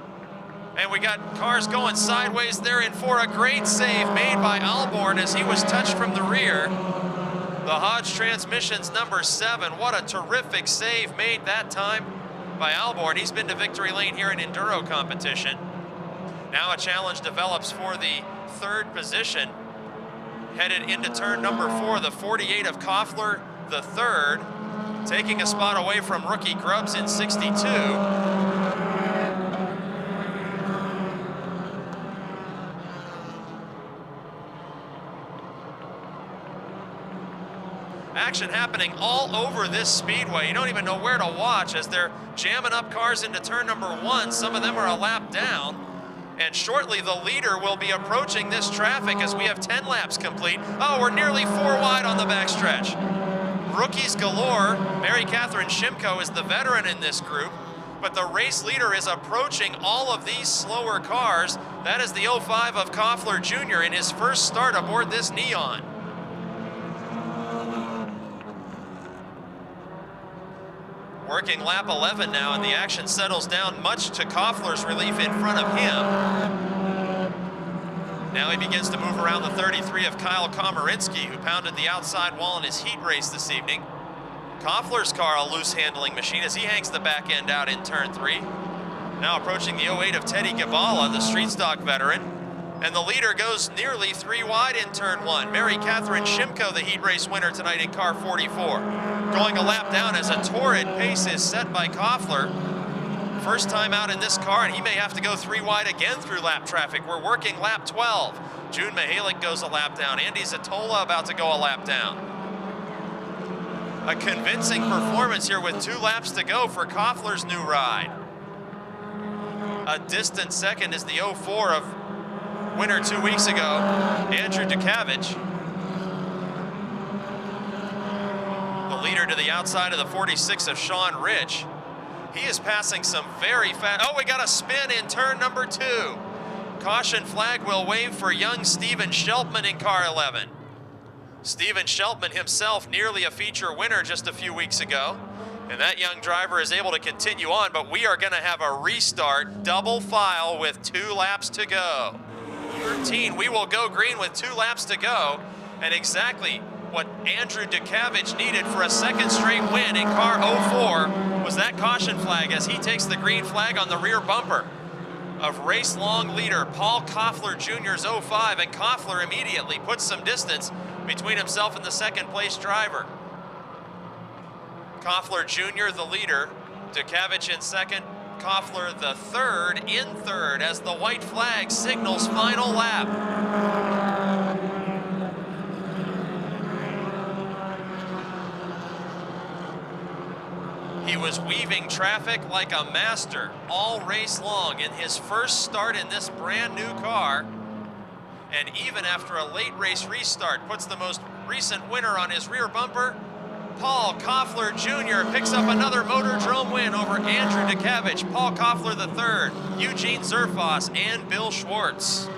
And we got cars going sideways there in for a great save made by Alborn as he was touched from the rear. The Hodge Transmissions number 7. What a terrific save made that time by Alborn. He's been to victory lane here in enduro competition. Now a challenge develops for the 3rd position. Headed into turn number 4, the 48 of Koffler III, taking a spot away from rookie Grubbs in 62. Action happening all over this speedway. You don't even know where to watch as they're jamming up cars into turn number 1. Some of them are a lap down. And shortly the leader will be approaching this traffic as we have 10 laps complete. Oh, we're nearly 4 wide on the backstretch. Rookies galore. Mary Catherine Shimko is the veteran in this group. but the race leader is approaching all of these slower cars. That is the 05 of Koffler Jr. in his first start aboard this Neon. Working lap 11 now, and the action settles down much to Koffler's relief in front of him. Now he begins to move around the 33 of Kyle Komarinsky, who pounded the outside wall in his heat race this evening. Koffler's car, a loose handling machine, as he hangs the back end out in turn 3. Now approaching the 08 of Teddy Gabala, the street stock veteran. And the leader goes nearly 3 wide in turn 1. Mary Catherine Shimko, the heat race winner tonight in car 44. Going a lap down as a torrid pace is set by Koffler. First time out in this car, and he may have to go 3 wide again through lap traffic. We're working lap 12. June Mihalik goes a lap down. Andy Zatola about to go a lap down. A convincing performance here with 2 laps to go for Koffler's new ride. A distant second is the 04 of winner 2 weeks ago, Andrew Dukavich. The leader to the outside of the 46 of Sean Rich. He is passing some very fast. Oh, we got a spin in turn number 2. Caution flag will wave for young Steven Sheltman in car 11. Steven Sheltman himself, nearly a feature winner just a few weeks ago. And that young driver is able to continue on, but we are going to have a restart, double file with 2 laps to go. 13, we will go green with 2 laps to go, and exactly what Andrew Dukavich needed for a second straight win in car 04 was that caution flag as he takes the green flag on the rear bumper of race-long leader Paul Koffler Jr.'s 05, and Koffler immediately puts some distance between himself and the second-place driver. Koffler Jr., the leader, Dukavich in second, Koffler the third in third as the white flag signals final lap. He was weaving traffic like a master all race long in his first start in this brand new car. And even after a late race restart puts the most recent winner on his rear bumper, Paul Koffler Jr. picks up another Motordrome win over Andrew Dukavich, Paul Koffler III, Eugene Zerfoss, and Bill Schwartz.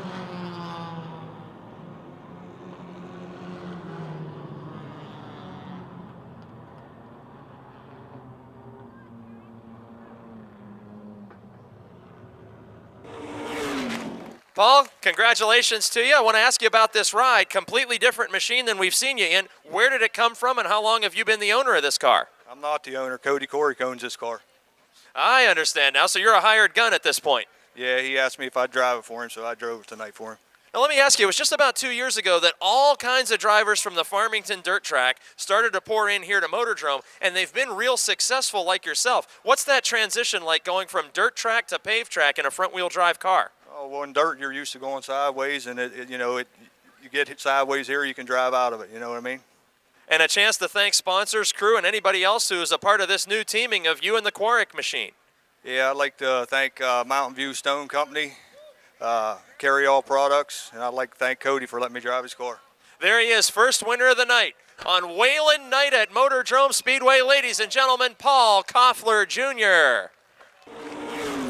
Paul, congratulations to you. I want to ask you about this ride. Completely different machine than we've seen you in. Where did it come from, and how long have you been the owner of this car? I'm not the owner. Cody Corrick owns this car. I understand now. So you're a hired gun at this point. Yeah, he asked me if I'd drive it for him, so I drove it tonight for him. Now let me ask you, it was just about 2 years ago that all kinds of drivers from the Farmington dirt track started to pour in here to Motordrome, and they've been real successful like yourself. What's that transition like going from dirt track to paved track in a front-wheel drive car? Oh, well, in dirt, you're used to going sideways, and you get hit sideways here, you can drive out of it, you know what I mean? And a chance to thank sponsors, crew, and anybody else who is a part of this new teaming of you and the Quarrick machine. Yeah, I'd like to thank Mountain View Stone Company, Carry All Products, and I'd like to thank Cody for letting me drive his car. There he is, first winner of the night on Wayland Night at Motordrome Speedway. Ladies and gentlemen, Paul Koffler Jr.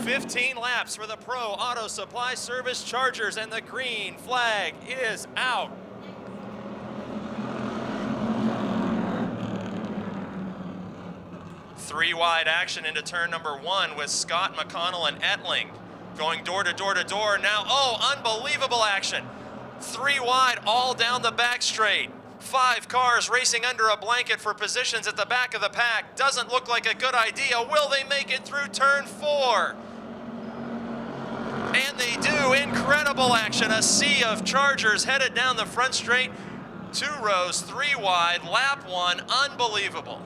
15 laps for the Pro Auto Supply Service Chargers, and the green flag is out. Three wide action into turn number 1 with Scott, McConnell, and Etling going door to door to door. Now, oh, unbelievable action. 3 wide all down the back straight. 5 cars racing under a blanket for positions at the back of the pack. Doesn't look like a good idea. Will they make it through turn 4? And they do. Incredible action. A sea of Chargers headed down the front straight. 2 rows, 3 wide, lap 1. Unbelievable.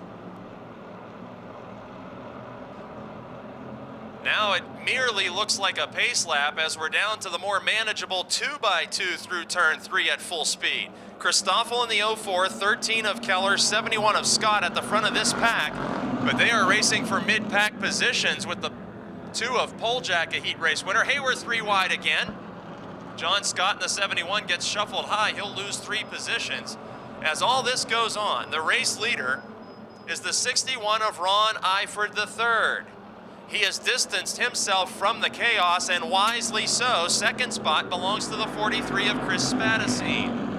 Now it merely looks like a pace lap as we're down to the more manageable 2x2 through turn 3 at full speed. Christoffel in the 04, 13 of Keller, 71 of Scott at the front of this pack, but they are racing for mid-pack positions with the 2 of Poljak, a heat race winner. Hayward 3 wide again. John Scott in the 71 gets shuffled high. He'll lose 3 positions. As all this goes on, the race leader is the 61 of Ron Eifert III. He has distanced himself from the chaos, and wisely so. Second spot belongs to the 43 of Chris Spadacine.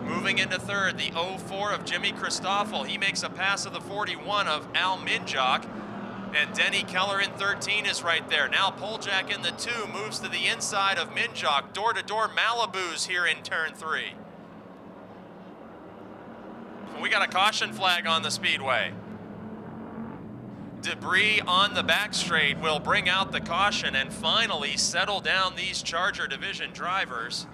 Moving into third, the 04 of Jimmy Christoffel. He makes a pass of the 41 of Al Minjock. And Denny Keller in 13 is right there. Now Poljak in the 2 moves to the inside of Minjock. Door-to-door Malibus here in turn 3. We got a caution flag on the speedway. Debris on the back straight will bring out the caution and finally settle down these Charger Division drivers.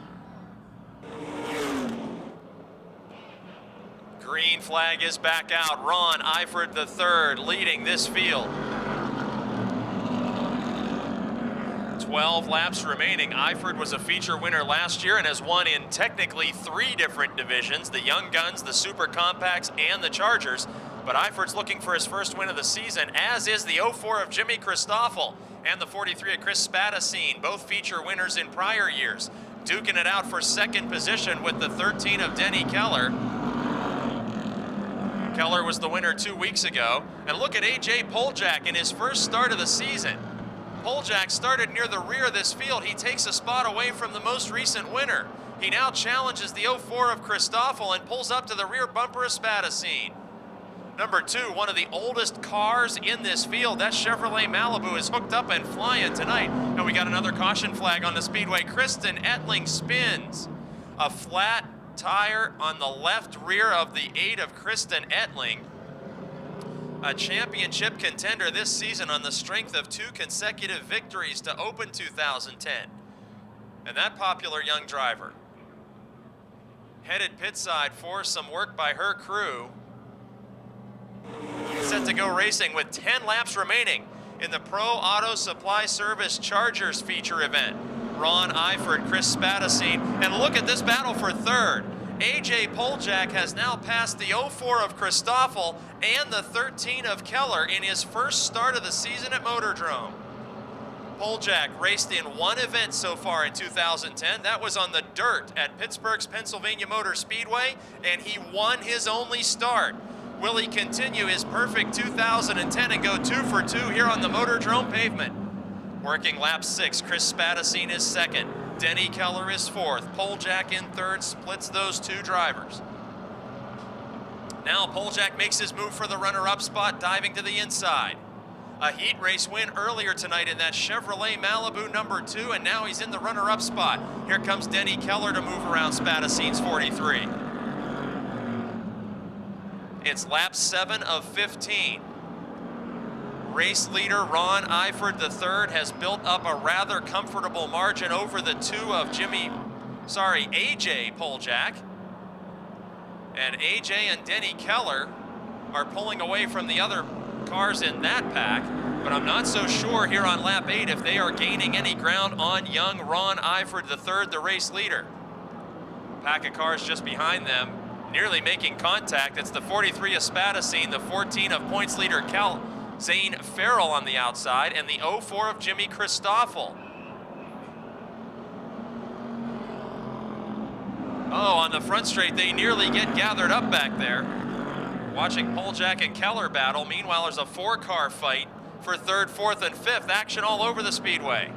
Green flag is back out. Ron Eifert III leading this field. 12 laps remaining. Eifert was a feature winner last year and has won in technically 3 different divisions, the Young Guns, the Super Compacts, and the Chargers. But Eifert's looking for his first win of the season, as is the 04 of Jimmy Christoffel and the 43 of Chris Spadacine, both feature winners in prior years. Duking it out for second position with the 13 of Denny Keller. Keller was the winner 2 weeks ago. And look at AJ Poljak in his first start of the season. Poljak started near the rear of this field. He takes a spot away from the most recent winner. He now challenges the 04 of Christoffel and pulls up to the rear bumper of Spadacine. Number 2, one of the oldest cars in this field, that Chevrolet Malibu, is hooked up and flying tonight. And we got another caution flag on the speedway. Kristen Ettling spins. A flat tire on the left rear of the 8 of Kristen Ettling. A championship contender this season on the strength of 2 consecutive victories to open 2010. And that popular young driver headed pit side for some work by her crew. Set to go racing with 10 laps remaining in the Pro Auto Supply Service Chargers feature event. Ron Eifert, Chris Spadacine, and look at this battle for third. AJ Poljak has now passed the 04 of Christoffel and the 13 of Keller in his first start of the season at Motordrome. Poljak raced in 1 event so far in 2010. That was on the dirt at Pittsburgh's Pennsylvania Motor Speedway, and he won his only start. Will he continue his perfect 2010 and go 2 for 2 here on the Motordrome pavement? Working lap 6, Chris Spadacine is second. Denny Keller is fourth. Poljak in third, splits those 2 drivers. Now Poljak makes his move for the runner-up spot, diving to the inside. A heat race win earlier tonight in that Chevrolet Malibu number 2, and now he's in the runner-up spot. Here comes Denny Keller to move around Spadacine's 43. It's lap 7 of 15. Race leader Ron Eifert III has built up a rather comfortable margin over the 2 of AJ Poljak. And AJ and Denny Keller are pulling away from the other cars in that pack, but I'm not so sure here on lap 8 if they are gaining any ground on young Ron Eifert III, the race leader. Pack of cars just behind them, nearly making contact. It's the 43 of Spadacine, the 14 of points leader Zane Farrell on the outside, and the 04 of Jimmy Christoffel. Oh, on the front straight, they nearly get gathered up back there. Watching Poljak and Keller battle. Meanwhile, there's a 4-car fight for 3rd, 4th, and 5th. Action all over the speedway.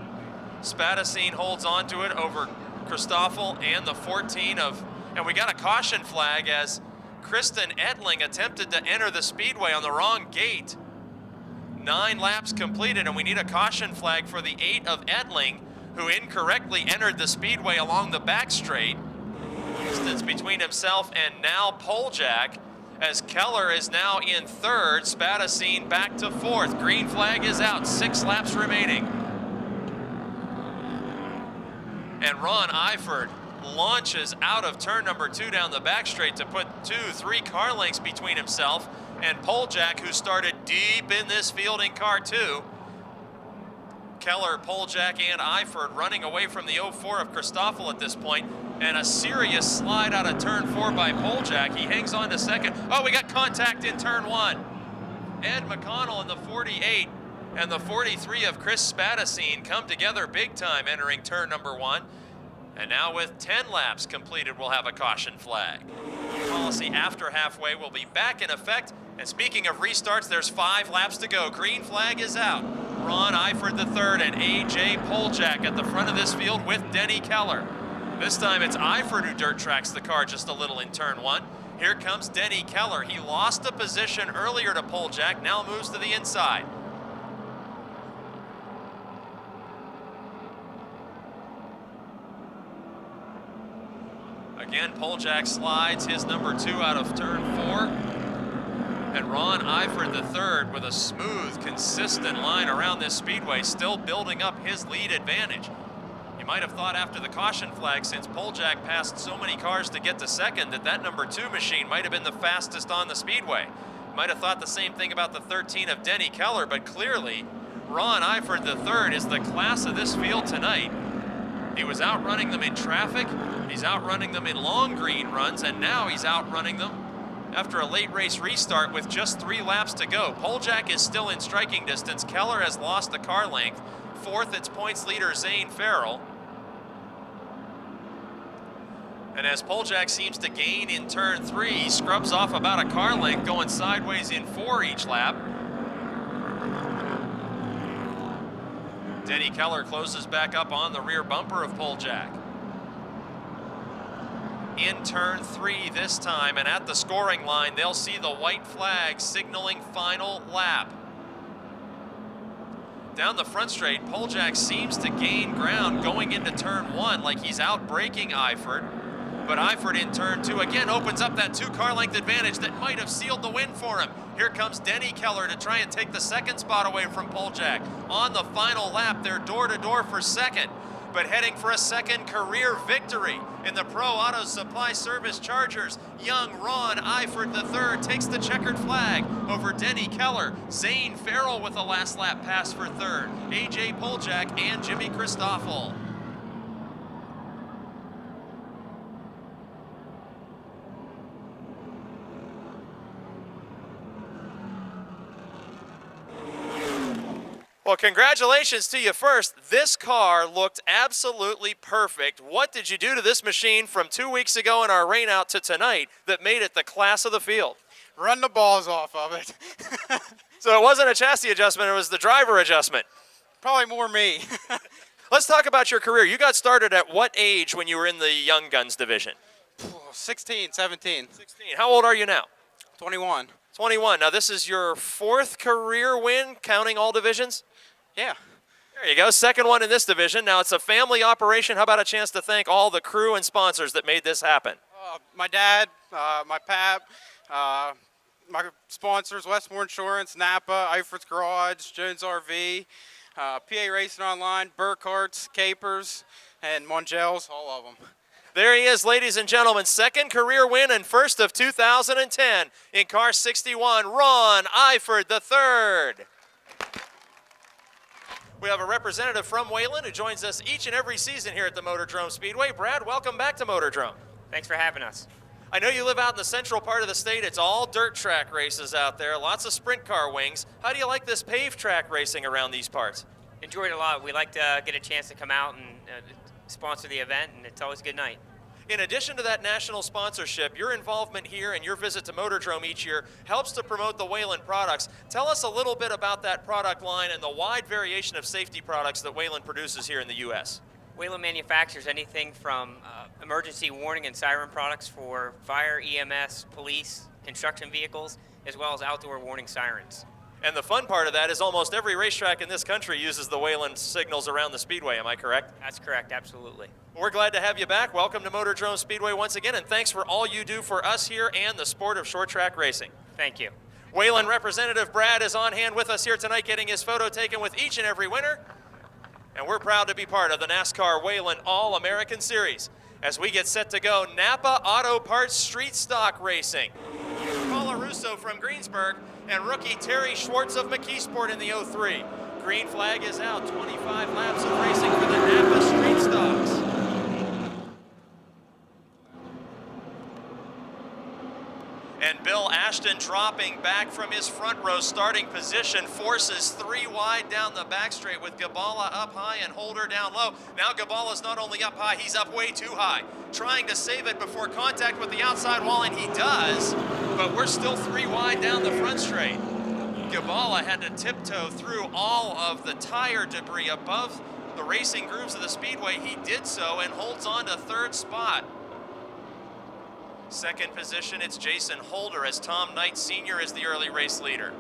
Spadacine holds on to it over Christoffel and the 14 of, and we got a caution flag as Kristen Ettling attempted to enter the speedway on the wrong gate. 9 laps completed, and we need a caution flag for the 8 of Ettling, who incorrectly entered the speedway along the back straight. Distance between himself and now Poljak, as Keller is now in 3rd, Spadacine back to 4th. Green flag is out, 6 laps remaining. And Ron Eifert launches out of turn number 2 down the back straight to put 2-3 car lengths between himself and Poljak, who started deep in this field in car 2. Keller, Poljak, and Eifert running away from the 04 of Christoffel at this point, and a serious slide out of turn 4 by Poljak. He hangs on to 2nd. Oh, we got contact in turn 1. Ed McConnell in the 48 and the 43 of Chris Spadacine come together big time entering turn number 1. And now with 10 laps completed, we'll have a caution flag. Policy after halfway will be back in effect. And speaking of restarts, there's 5 laps to go. Green flag is out. Ron Eifert III and A.J. Poljak at the front of this field with Denny Keller. This time it's Eifert who dirt tracks the car just a little in turn one. Here comes Denny Keller. He lost a position earlier to Poljak, now moves to the inside. Again, Poljak slides his number 2 out of turn 4. And Ron Eifert III with a smooth, consistent line around this speedway, still building up his lead advantage. You might have thought after the caution flag, since Poljak passed so many cars to get to second, that number 2 machine might have been the fastest on the speedway. Might have thought the same thing about the 13 of Denny Keller, but clearly Ron Eifert III is the class of this field tonight. He was outrunning them in traffic, he's outrunning them in long green runs, and now he's outrunning them after a late race restart with just 3 laps to go. Poljak is still in striking distance. Keller has lost the car length. 4th, it's points leader Zane Farrell. And as Poljak seems to gain in turn 3, he scrubs off about a car length, going sideways in 4 each lap. Denny Keller closes back up on the rear bumper of Poljak. In turn 3 this time, and at the scoring line, they'll see the white flag signaling final lap. Down the front straight, Poljak seems to gain ground going into turn 1, like he's out braking Eifert. But Eifert in turn 2 again opens up that 2 car length advantage that might have sealed the win for him. Here comes Denny Keller to try and take the second spot away from Poljak. On the final lap, they're door to door for second, but heading for a second career victory in the Pro Auto Supply Service Chargers. Young Ron Eifert III takes the checkered flag over Denny Keller. Zane Farrell with the last lap pass for third. A.J. Poljak and Jimmy Christoffel. Well, congratulations to you first. This car looked absolutely perfect. What did you do to this machine from 2 weeks ago in our rain out to tonight that made it the class of the field? Run the balls off of it. So it wasn't a chassis adjustment, it was the driver adjustment. Probably more me. Let's talk about your career. You got started at what age when you were in the Young Guns division? 16, 17. 16. How old are you now? 21. 21. Now this is your 4th career win, counting all divisions? Yeah. There you go, 2nd one in this division. Now it's a family operation. How about a chance to thank all the crew and sponsors that made this happen? My dad, my pap, my sponsors, Westmore Insurance, Napa, Eifert's Garage, Jones RV, PA Racing Online, Burkhart's, Capers, and Mongel's, all of them. There he is, ladies and gentlemen. 2nd career win and 1st of 2010 in car 61, Ron Eifert III. We have a representative from Wayland who joins us each and every season here at the Motordrome Speedway. Brad, welcome back to Motordrome. Thanks for having us. I know you live out in the central part of the state. It's all dirt track races out there, lots of sprint car wings. How do you like this paved track racing around these parts? Enjoyed it a lot. We like to get a chance to come out and sponsor the event, and it's always a good night. In addition to that national sponsorship, your involvement here and your visit to Motordrome each year helps to promote the Wayland products. Tell us a little bit about that product line and the wide variation of safety products that Wayland produces here in the U.S. Wayland manufactures anything from emergency warning and siren products for fire, EMS, police, construction vehicles, as well as outdoor warning sirens. And the fun part of that is almost every racetrack in this country uses the Wayland signals around the speedway, am I correct? That's correct, absolutely. We're glad to have you back. Welcome to Motordrome Speedway once again, and thanks for all you do for us here and the sport of short track racing. Thank you. Wayland Representative Brad is on hand with us here tonight getting his photo taken with each and every winner. And we're proud to be part of the NASCAR Wayland All-American Series as we get set to go Napa Auto Parts Street Stock Racing. Paula Russo from Greensburg and rookie Terry Schwartz of McKeesport in the 03. Green flag is out, 25 laps of racing for the Napa Street Stocks. And Bill Ashton dropping back from his front row starting position, forces 3 wide down the back straight with Gabala up high and Holder down low. Now Gabala's not only up high, he's up way too high, trying to save it before contact with the outside wall, and he does, but we're still 3 wide down the front straight. Gabala had to tiptoe through all of the tire debris above the racing grooves of the speedway. He did so and holds on to third spot. Second position, it's Jason Holder, as Tom Knight Sr. is the early race leader.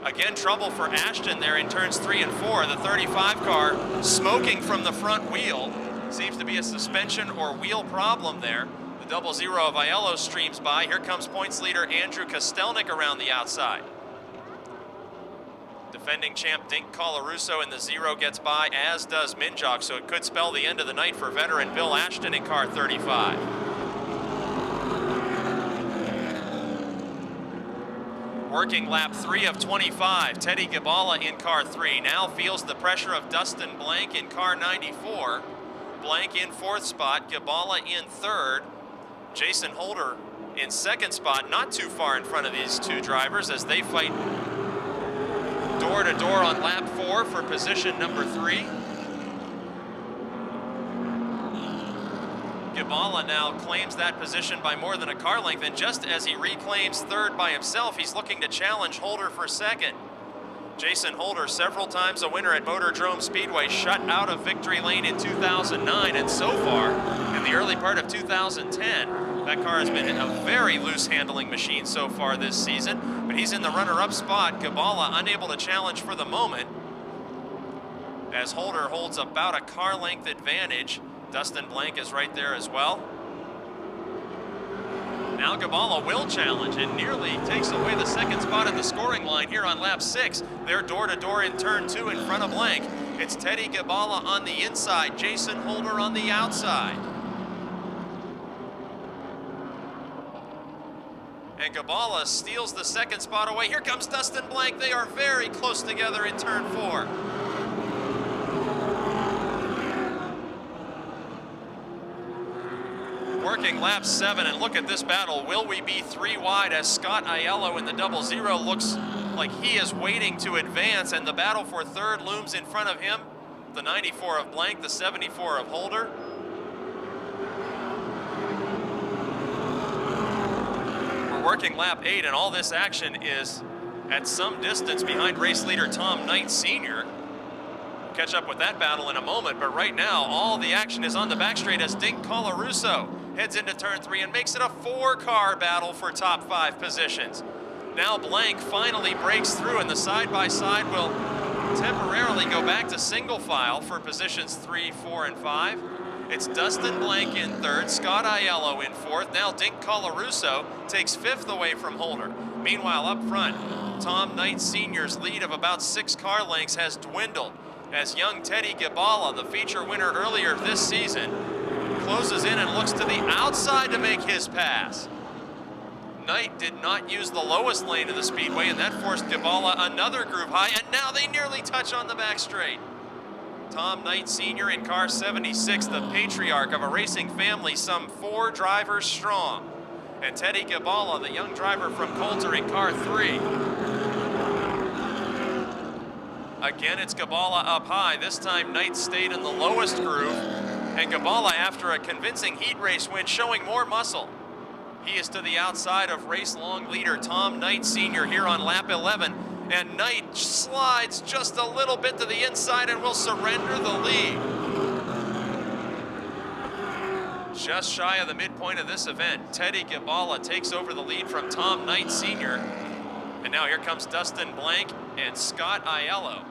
Again, trouble for Ashton there in turns 3 and 4. The 35 car smoking from the front wheel. Seems to be a suspension or wheel problem there. The 00 of Aiello streams by. Here comes points leader Andrew Kostelnik around the outside. Defending champ Dink Colarusso in the 0 gets by, as does Minjok, so it could spell the end of the night for veteran Bill Ashton in car 35. Working lap 3 of 25, Teddy Gabala in car 3 now feels the pressure of Dustin Blank in car 94. Blank in 4th spot, Gabala in 3rd. Jason Holder in 2nd spot, not too far in front of these two drivers as they fight door to door on lap 4 for position number 3. Gabala now claims that position by more than a car length, and just as he reclaims 3rd by himself, he's looking to challenge Holder for 2nd. Jason Holder, several times a winner at Motordrome Speedway, shut out of victory lane in 2009, and so far, in the early part of 2010, that car has been a very loose handling machine so far this season, but he's in the runner-up spot. Gabala unable to challenge for the moment, as Holder holds about a car length advantage. Dustin Blank is right there as well. Now Gabala will challenge and nearly takes away the 2nd spot at the scoring line here on lap 6. They're door to door in turn 2 in front of Blank. It's Teddy Gabala on the inside, Jason Holder on the outside. And Gabala steals the 2nd spot away. Here comes Dustin Blank. They are very close together in turn 4. Working lap 7, and look at this battle. Will we be 3 wide as Scott Aiello in the 00 looks like he is waiting to advance, and the battle for 3rd looms in front of him. The 94 of Blank, the 74 of Holder. We're working lap 8, and all this action is at some distance behind race leader Tom Knight Sr. We'll catch up with that battle in a moment, but right now all the action is on the back straight as Dink Colarusso heads into turn 3 and makes it a 4-car battle for top 5 positions. Now Blank finally breaks through, and the side-by-side will temporarily go back to single file for positions 3, 4, and 5. It's Dustin Blank in 3rd, Scott Aiello in 4th. Now Dink Colarusso takes 5th away from Holder. Meanwhile, up front, Tom Knight Sr.'s lead of about 6 car lengths has dwindled as young Teddy Gabala, the feature winner earlier this season, closes in and looks to the outside to make his pass. Knight did not use the lowest lane of the speedway, and that forced Gabala another groove high, and now they nearly touch on the back straight. Tom Knight Sr. in car 76, the patriarch of a racing family some 4 drivers strong. And Teddy Gabala, the young driver from Coulter, in car 3. Again, it's Gabala up high. This time Knight stayed in the lowest groove, and Gabala, after a convincing heat race win, showing more muscle. He is to the outside of race-long leader Tom Knight Sr. here on lap 11, and Knight slides just a little bit to the inside and will surrender the lead. Just shy of the midpoint of this event, Teddy Gabala takes over the lead from Tom Knight Sr. And now here comes Dustin Blank and Scott Aiello.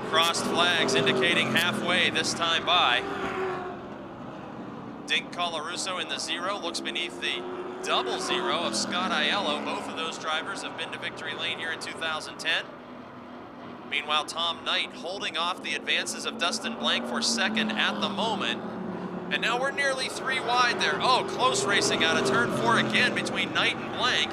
Crossed flags indicating halfway this time by. Dink Colarusso in the 0 looks beneath the 00 of Scott Aiello. Both of those drivers have been to victory lane here in 2010. Meanwhile, Tom Knight holding off the advances of Dustin Blank for 2nd at the moment. And now we're nearly 3 wide there. Oh, close racing out of turn 4 again between Knight and Blank.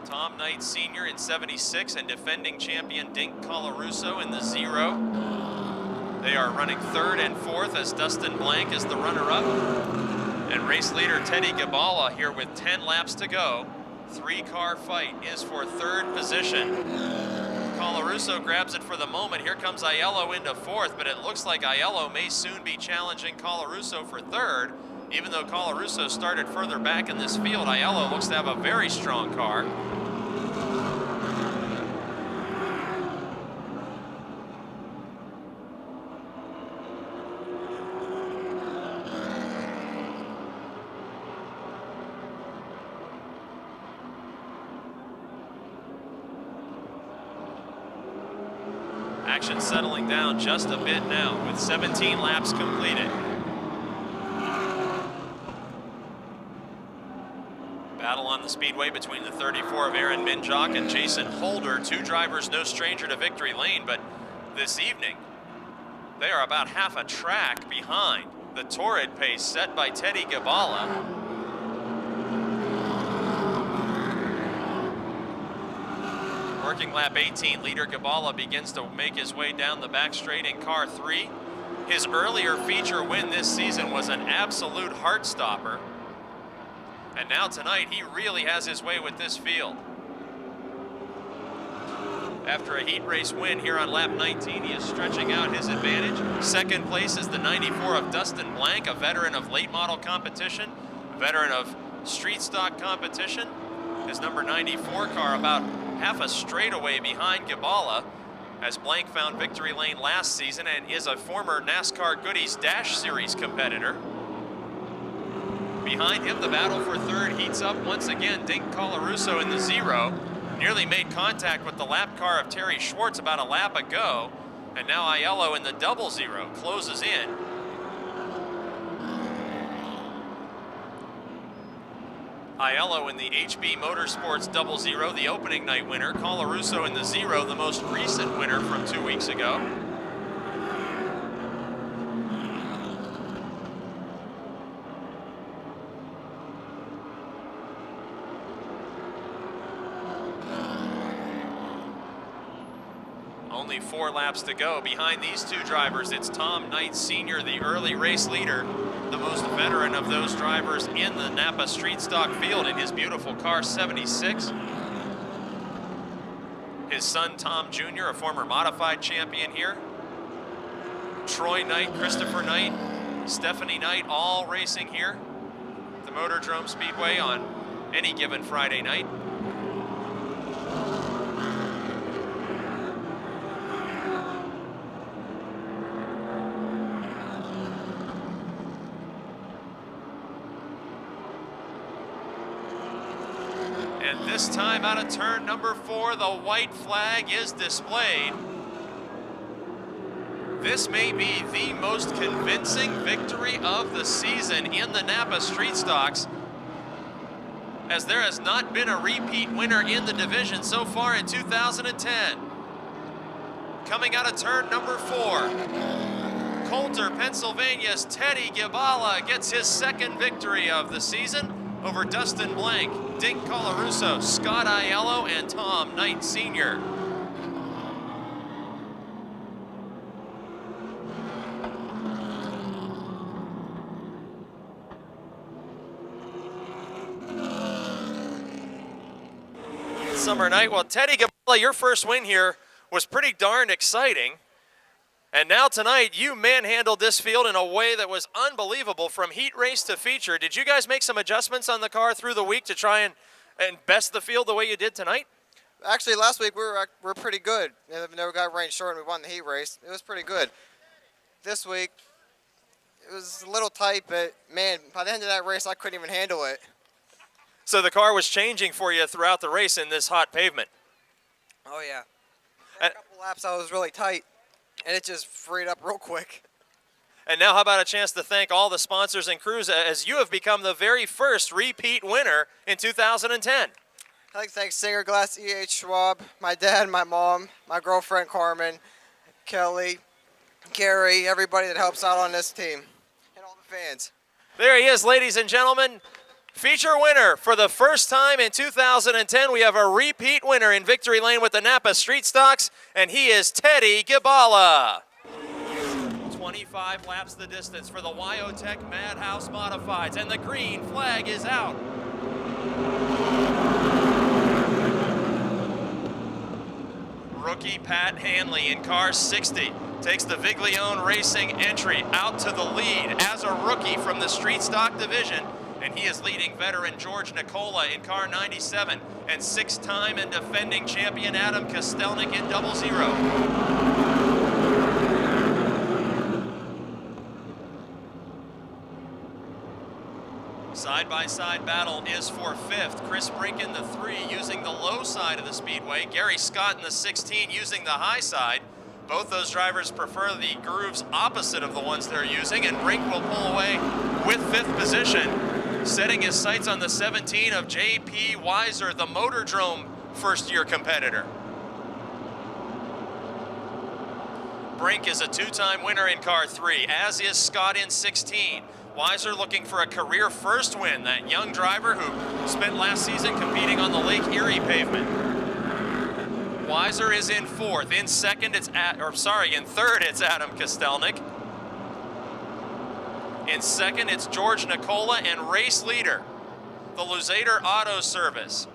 Tom Knight Sr. in 76 and defending champion Dink Colarusso in the 0. They are running 3rd and 4th as Dustin Blank is the runner-up. And race leader Teddy Gabala here with 10 laps to go Three-car fight is for third position. Colarusso grabs it for the moment. Here comes Aiello into fourth, but it looks like Aiello may soon be challenging Colarusso for third. Even though Colarusso started further back in this field, Aiello looks to have a very strong car. Action settling down just a bit now with 17 laps completed. Battle on the speedway between the 34 of Aaron Minjock and Jason Holder, two drivers no stranger to victory lane, but this evening they are about half a track behind the torrid pace set by Teddy Gabala. Working lap 18, leader Gabala begins to make his way down the back straight in car 3. His earlier feature win this season was an absolute heart stopper. And now tonight, he really has his way with this field. After a heat race win here on lap 19, he is stretching out his advantage. Second place is the 94 of Dustin Blank, a veteran of late model competition, a veteran of street stock competition. His number 94 car about half a straightaway behind Gabala, as Blank found victory lane last season and is a former NASCAR Goodies Dash Series competitor. Behind him, the battle for third heats up once again. Dink Colarusso in the 0 nearly made contact with the lap car of Terry Schwartz about a lap ago, and now Aiello in the 00 closes in. Aiello in the HB Motorsports 00, the opening night winner. Colarusso in the 0, the most recent winner from 2 weeks ago. Only 4 laps to go. Behind these two drivers, it's Tom Knight Sr., the early race leader, the most veteran of those drivers in the Napa Street Stock field in his beautiful car 76. His son Tom Jr., a former modified champion here. Troy Knight, Christopher Knight, Stephanie Knight, all racing here at the Motordrome Speedway on any given Friday night. And this time out of turn number 4, the white flag is displayed. This may be the most convincing victory of the season in the Napa Street Stocks, as there has not been a repeat winner in the division so far in 2010. Coming out of turn number 4, Coulter, Pennsylvania's Teddy Gabala gets his second victory of the season over Dustin Blank, Dink Colarusso, Scott Aiello, and Tom Knight Sr. Summer night. Well, Teddy Gabala, your first win here was pretty darn exciting. And now tonight, you manhandled this field in a way that was unbelievable from heat race to feature. Did you guys make some adjustments on the car through the week to try and best the field the way you did tonight? Actually, last week we were pretty good. Even though we got rain short and we won the heat race, it was pretty good. This week, it was a little tight, but man, by the end of that race, I couldn't even handle it. So the car was changing for you throughout the race in this hot pavement. Oh yeah. For a couple laps, I was really tight, and it just freed up real quick. And now how about a chance to thank all the sponsors and crews, as you have become the very first repeat winner in 2010. I'd like to thank Singer Glass, E.H. Schwab, my dad, my mom, my girlfriend Carmen, Kelly, Gary, everybody that helps out on this team, and all the fans. There he is, ladies and gentlemen. Feature winner for the first time in 2010. We have a repeat winner in victory lane with the Napa Street Stocks, and he is Teddy Gabala. 25 laps the distance for the Wyotech Madhouse Modifieds, and the green flag is out. Rookie Pat Hanley in car 60 takes the Viglione Racing entry out to the lead as a rookie from the street stock division, and he is leading veteran George Nicola in car 97 and 6-time and defending champion Adam Kostelnik in 00. Side-by-side battle is for 5th. Chris Brink in the 3 using the low side of the speedway. Gary Scott in the 16 using the high side. Both those drivers prefer the grooves opposite of the ones they're using, and Brink will pull away with 5th position, setting his sights on the 17 of J.P. Weiser, the Motordrome first-year competitor. Brink is a 2-time winner in car 3, as is Scott in 16. Weiser looking for a career first win, that young driver who spent last season competing on the Lake Erie pavement. Weiser is in 4th. In 2nd, in 3rd, it's Adam Kostelnik. In 2nd, it's George Nicola, and race leader, the Luzader Auto Service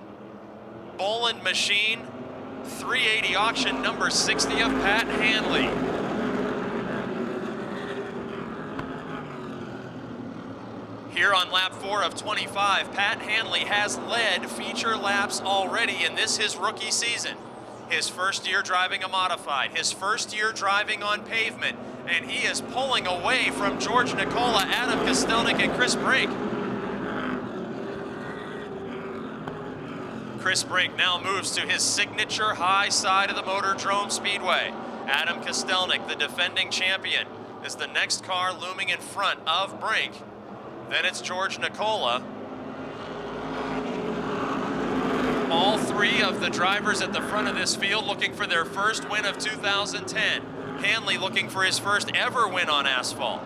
Boland Machine 380 auction number 60 of Pat Hanley. Here on lap 4 of 25, Pat Hanley has led feature laps already in this his rookie season. His first year driving a modified, his first year driving on pavement, and he is pulling away from George Nicola, Adam Kostelnik, and Chris Brink. Chris Brink now moves to his signature high side of the Motordrome Speedway. Adam Kostelnik, the defending champion, is the next car looming in front of Brink. Then it's George Nicola. All 3 of the drivers at the front of this field looking for their first win of 2010. Hanley looking for his first ever win on asphalt.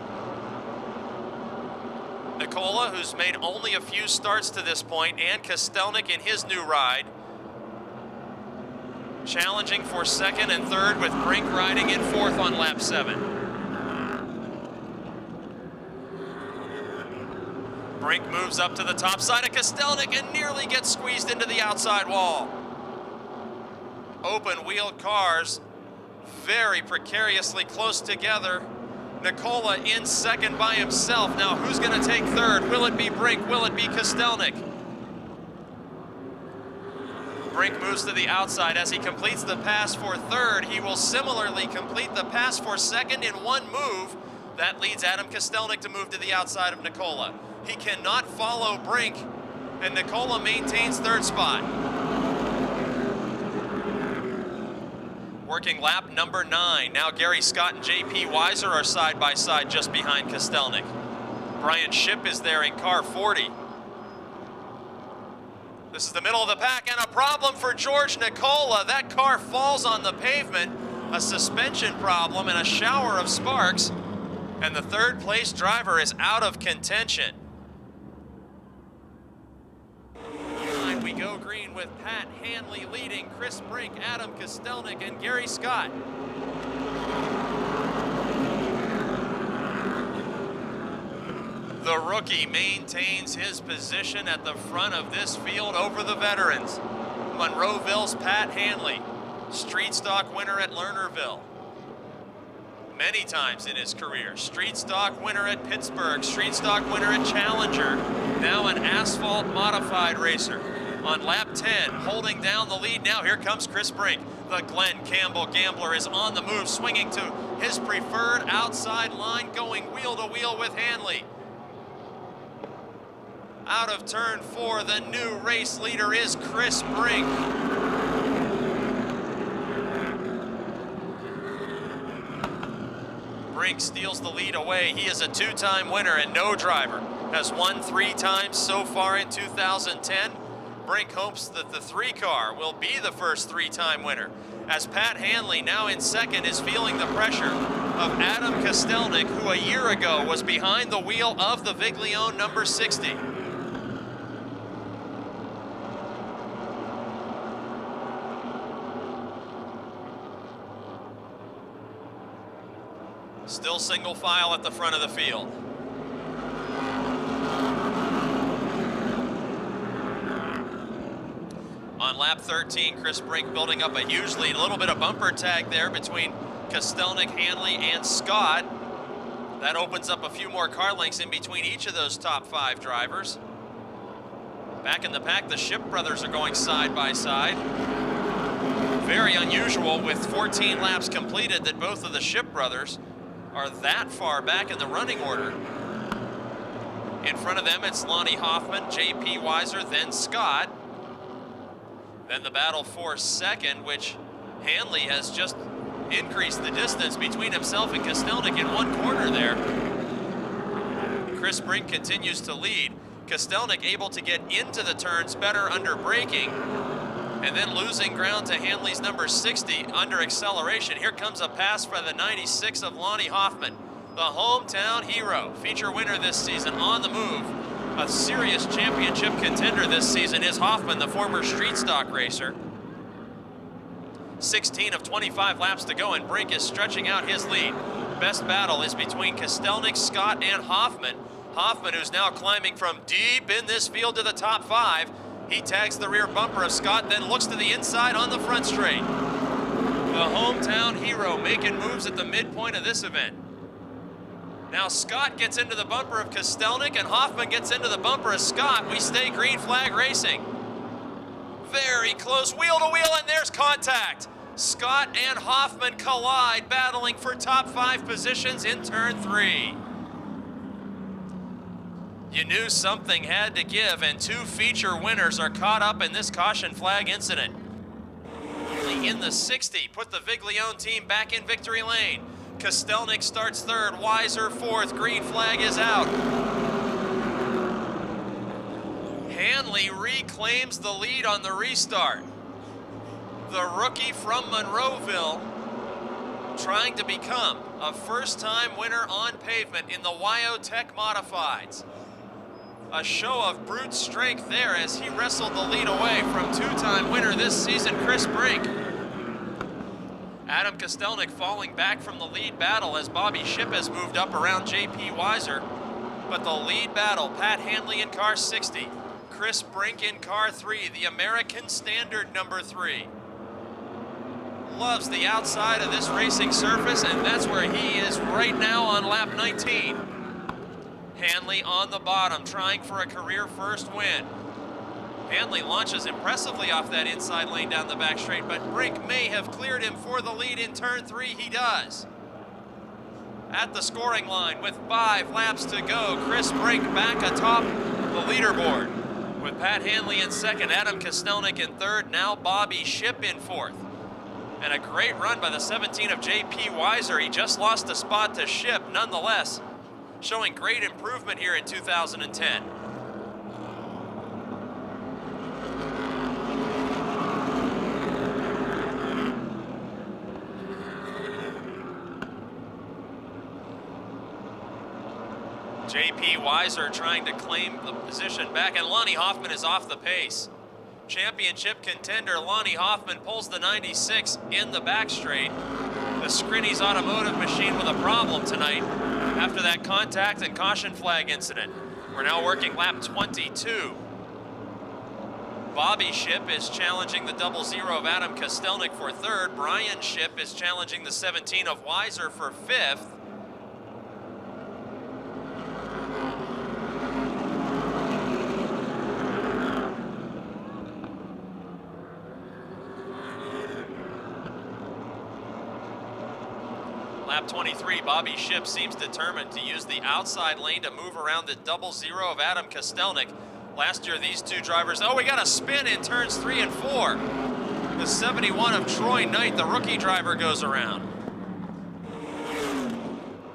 Nicola, who's made only a few starts to this point, and Kostelnik in his new ride, challenging for 2nd and 3rd, with Brink riding in 4th on lap 7. Brink moves up to the top side of Kostelnik and nearly gets squeezed into the outside wall. Open-wheeled cars, very precariously close together. Nicola in 2nd by himself. Now who's going to take 3rd? Will it be Brink? Will it be Kostelnik? Brink moves to the outside as he completes the pass for 3rd. He will similarly complete the pass for 2nd in one move. That leads Adam Kostelnik to move to the outside of Nicola. He cannot follow Brink, and Nicola maintains 3rd spot. Working lap number 9. Now Gary Scott and J.P. Weiser are side by side just behind Kostelnik. Brian Shipp is there in car 40. This is the middle of the pack, and a problem for George Nicola. That car falls on the pavement, a suspension problem and a shower of sparks, and the 3rd place driver is out of contention. We go green with Pat Hanley leading, Chris Brink, Adam Kostelnik, and Gary Scott. The rookie maintains his position at the front of this field over the veterans. Monroeville's Pat Hanley, street stock winner at Lernerville. Many times in his career, street stock winner at Pittsburgh, street stock winner at Challenger, now an asphalt modified racer. On lap 10, holding down the lead. Now here comes Chris Brink. The Glenn Campbell Gambler is on the move, swinging to his preferred outside line, going wheel to wheel with Hanley. Out of turn 4, the new race leader is Chris Brink. Brink steals the lead away. He is a 2-time winner, and no driver has won 3 times so far in 2010. Brink hopes that the 3 car will be the first 3-time winner, as Pat Hanley, now in 2nd, is feeling the pressure of Adam Kostelnik, who a year ago was behind the wheel of the Viglione number 60. Still single file at the front of the field. On On lap 13, Chris Brink building up a huge lead. A little bit of bumper tag there between Kostelnik, Hanley, and Scott. That opens up a few more car lengths in between each of those top 5 drivers. Back in the pack, the Ship brothers are going side by side. Very unusual with 14 laps completed that both of the Ship brothers are that far back in the running order. In front of them, it's Lonnie Hoffman, J.P. Weiser, then Scott. Then the battle for second, which Hanley has just increased the distance between himself and Kostelnik in one corner there. Chris Brink continues to lead. Kostelnik able to get into the turns better under braking, and then losing ground to Hanley's number 60 under acceleration. Here comes a pass by the 96 of Lonnie Hoffman, the hometown hero, feature winner this season, on the move. A serious championship contender this season is Hoffman, the former street stock racer. 16 of 25 laps to go, and Brink is stretching out his lead. Best battle is between Kostelnik, Scott, and Hoffman. Hoffman, who's now climbing from deep in this field to the top 5. He tags the rear bumper of Scott, then looks to the inside on the front straight. The hometown hero making moves at the midpoint of this event. Now Scott gets into the bumper of Kostelnik, and Hoffman gets into the bumper of Scott. We stay green flag racing. Very close, wheel to wheel, and there's contact. Scott and Hoffman collide, battling for top 5 positions in turn 3. You knew something had to give, and 2 feature winners are caught up in this caution flag incident. In the 60, put the Viglione team back in victory lane. Kostelnik starts 3rd, Weiser 4th, green flag is out. Hanley reclaims the lead on the restart. The rookie from Monroeville trying to become a first-time winner on pavement in the Wyotech Modifieds. A show of brute strength there as he wrestled the lead away from 2-time winner this season, Chris Brink. Adam Kostelnik falling back from the lead battle as Bobby Shipp has moved up around J.P. Weiser. But the lead battle, Pat Hanley in car 60, Chris Brink in car 3, the American Standard number 3. Loves the outside of this racing surface, and that's where he is right now on lap 19. Hanley on the bottom, trying for a career first win. Hanley launches impressively off that inside lane down the back straight, but Brink may have cleared him for the lead in turn 3. He does. At the scoring line with 5 laps to go, Chris Brink back atop the leaderboard. With Pat Hanley in 2nd, Adam Kostelnik in 3rd, now Bobby Shipp in 4th. And a great run by the 17 of J.P. Weiser. He just lost a spot to Shipp, nonetheless, showing great improvement here in 2010. J.P. Weiser trying to claim the position back, and Lonnie Hoffman is off the pace. Championship contender Lonnie Hoffman pulls the 96 in the back straight. The Scrinny's automotive machine with a problem tonight after that contact and caution flag incident. We're now working lap 22. Bobby Shipp is challenging the 00 of Adam Kostelnik for 3rd. Brian Shipp is challenging the 17 of Weiser for 5th. Lap 23, Bobby Shipp seems determined to use the outside lane to move around the 00 of Adam Kostelnik. Last year, these 2 drivers, we got a spin in turns 3 and 4. The 71 of Troy Knight, the rookie driver, goes around.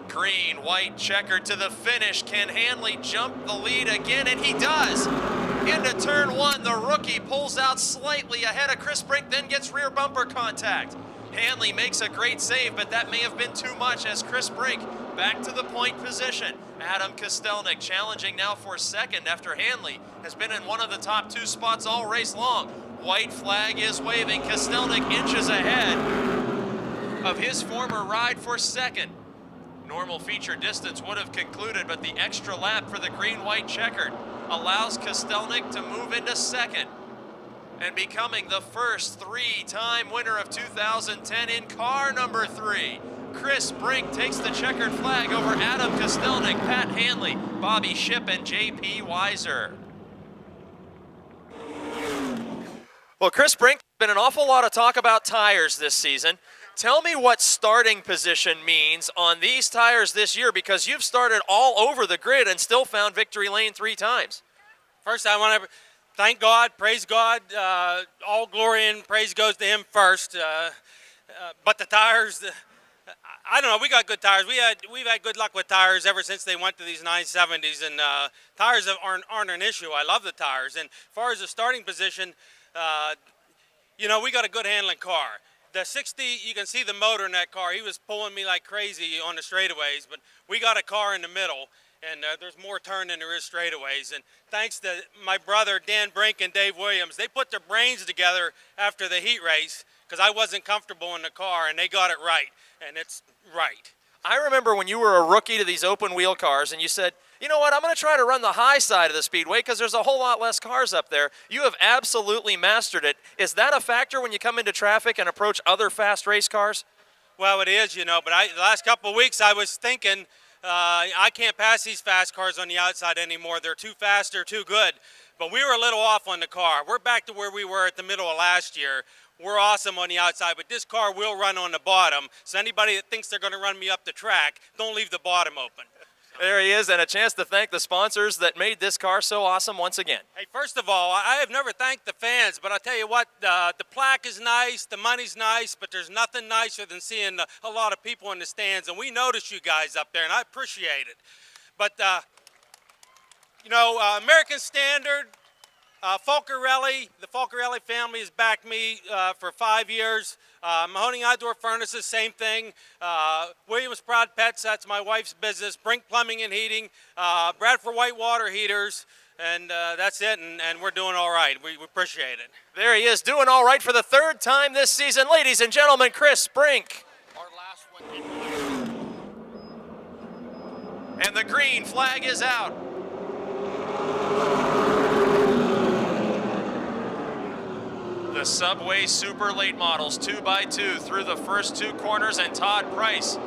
Green, white, checkered to the finish. Can Hanley jump the lead again? And he does. Into turn 1, the rookie pulls out slightly ahead of Chris Brink, then gets rear bumper contact. Hanley makes a great save, but that may have been too much as Chris Brink back to the point position. Adam Kostelnik challenging now for 2nd after Hanley has been in one of the top 2 spots all race long. White flag is waving. Kostelnik inches ahead of his former ride for 2nd. Normal feature distance would have concluded, but the extra lap for the green-white checkered allows Kostelnik to move into 2nd. and becoming the first three-time winner of 2010 in car number 3. Chris Brink takes the checkered flag over Adam Kostelnik, Pat Hanley, Bobby Shipp, and J.P. Weiser. Well, Chris Brink, been an awful lot of talk about tires this season. Tell me what starting position means on these tires this year, because you've started all over the grid and still found victory lane 3 times. First, I want to thank God, praise God. All glory and praise goes to Him first. But the tires, I don't know. We got good tires. We've had good luck with tires ever since they went to these 970s, and tires aren't an issue. I love the tires. And as far as the starting position, you know, we got a good handling car. The 60, you can see the motor in that car. He was pulling me like crazy on the straightaways, but we got a car in the middle, and there's more turn than there is straightaways. And thanks to my brother Dan Brink and Dave Williams, they put their brains together after the heat race, because I wasn't comfortable in the car, and they got it right, and it's right. I remember when you were a rookie to these open wheel cars and you said, you know what, I'm going to try to run the high side of the speedway because there's a whole lot less cars up there. You have absolutely mastered it. Is that a factor when you come into traffic and approach other fast race cars? Well, it is, you know, but the last couple of weeks I was thinking I can't pass these fast cars on the outside anymore. They're too fast, they're too good. But we were a little off on the car. We're back to where we were at the middle of last year. We're awesome on the outside, but this car will run on the bottom. So anybody that thinks they're going to run me up the track, don't leave the bottom open. There he is, and a chance to thank the sponsors that made this car so awesome once again. Hey, first of all, I have never thanked the fans, but I'll tell you what, the plaque is nice, the money's nice, but there's nothing nicer than seeing a lot of people in the stands, and we notice you guys up there, and I appreciate it. But, you know, American Standard, Folcarelli, the Folcarelli family has backed me for 5 years. Mahoney Outdoor Furnaces, same thing. Williams Proud Pets, that's my wife's business. Brink Plumbing and Heating, Bradford Whitewater Heaters, and that's it, and we're doing all right. We appreciate it. There he is, doing all right for the 3rd time this season. Ladies and gentlemen, Chris Brink. Our last one. And the green flag is out. The Subway Super Late Models 2x2 through the first 2 corners, and Todd Price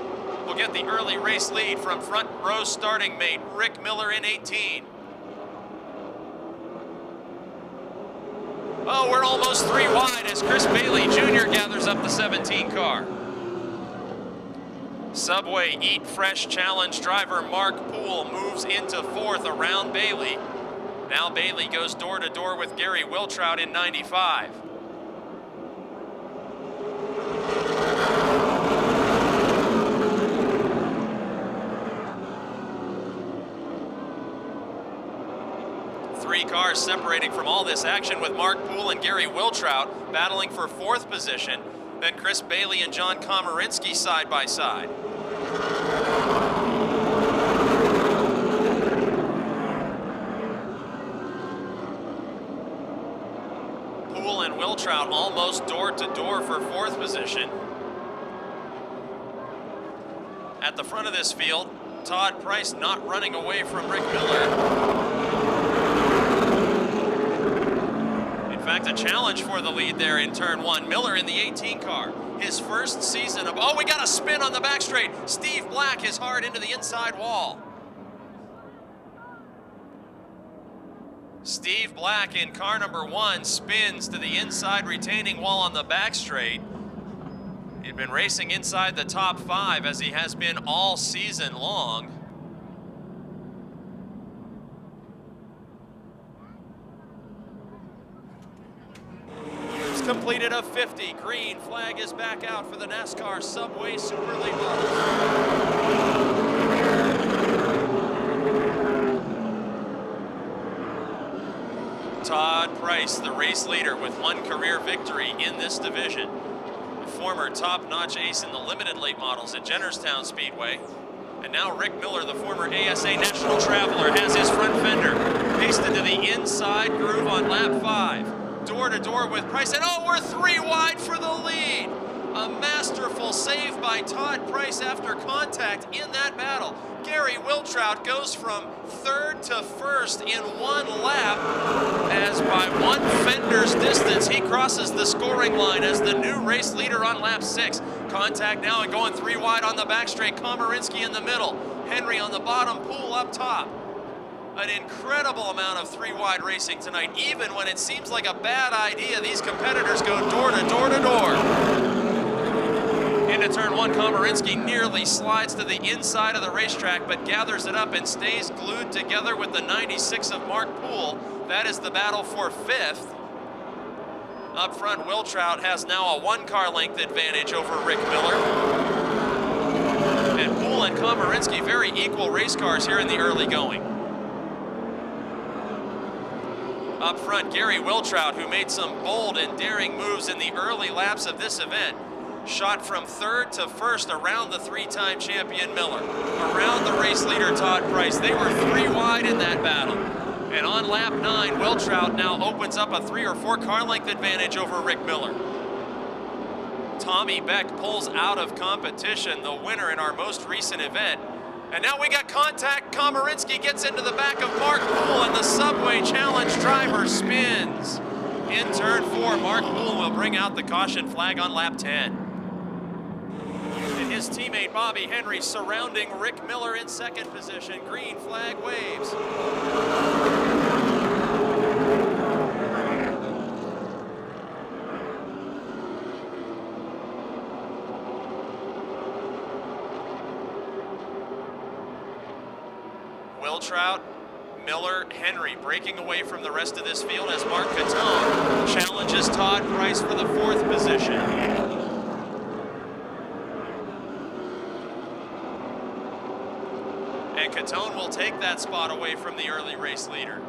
will get the early race lead from front row starting mate Rick Miller in 18. Oh, we're almost 3 wide as Chris Bailey Jr. gathers up the 17 car. Subway Eat Fresh Challenge driver Mark Poole moves into 4th around Bailey. Now Bailey goes door to door with Gary Wiltrout in 95. Three cars separating from all this action, with Mark Poole and Gary Wiltrout battling for 4th position. Then Chris Bailey and John Komarinsky side by side. Poole and Wiltrout almost door to door for 4th position. At the front of this field, Todd Price not running away from Rick Miller. In fact, a challenge for the lead there in turn 1. Miller in the 18 car. His first season of, oh, we got a spin on the back straight. Steve Black is hard into the inside wall. Steve Black in car number 1 spins to the inside retaining wall on the back straight. He'd been racing inside the top 5 as he has been all season long. Completed a 50. Green flag is back out for the NASCAR Subway Super Late Models. Todd Price, the race leader with 1 career victory in this division. A former top-notch ace in the limited late models at Jennerstown Speedway. And now Rick Miller, the former ASA National Traveler, has his front fender pasted to the inside groove on lap 5. Door to door with Price, and oh, we're 3 wide for the lead. A masterful save by Todd Price after contact in that battle. Gary Wiltrout goes from third to first in one lap, as by one fender's distance he crosses the scoring line as the new race leader on lap 6. Contact now and going 3 wide on the back straight. Komarinsky in the middle. Henry on the bottom, Poole up top. An incredible amount of 3 wide racing tonight. Even when it seems like a bad idea, these competitors go door to door to door. Into turn 1, Komarinsky nearly slides to the inside of the racetrack, but gathers it up and stays glued together with the 96 of Mark Poole. That is the battle for 5th. Up front, Wiltrout has now a 1-car length advantage over Rick Miller. And Poole and Komarinsky, very equal race cars here in the early going. Up front, Gary Wiltrout, who made some bold and daring moves in the early laps of this event, shot from 3rd to 1st around the 3-time champion Miller, around the race leader Todd Price. They were 3 wide in that battle. And on lap 9, Wiltrout now opens up a 3 or 4 car length advantage over Rick Miller. Tommy Beck pulls out of competition, the winner in our most recent event. And now we got contact. Komarinsky gets into the back of Mark Poole, and the Subway Challenge driver spins. In turn 4, Mark Poole will bring out the caution flag on lap 10. And his teammate Bobby Henry surrounding Rick Miller in 2nd position. Green flag waves. Wiltrout, Miller, Henry breaking away from the rest of this field as Mark Catone challenges Todd Price for the 4th position. And Catone will take that spot away from the early race leader.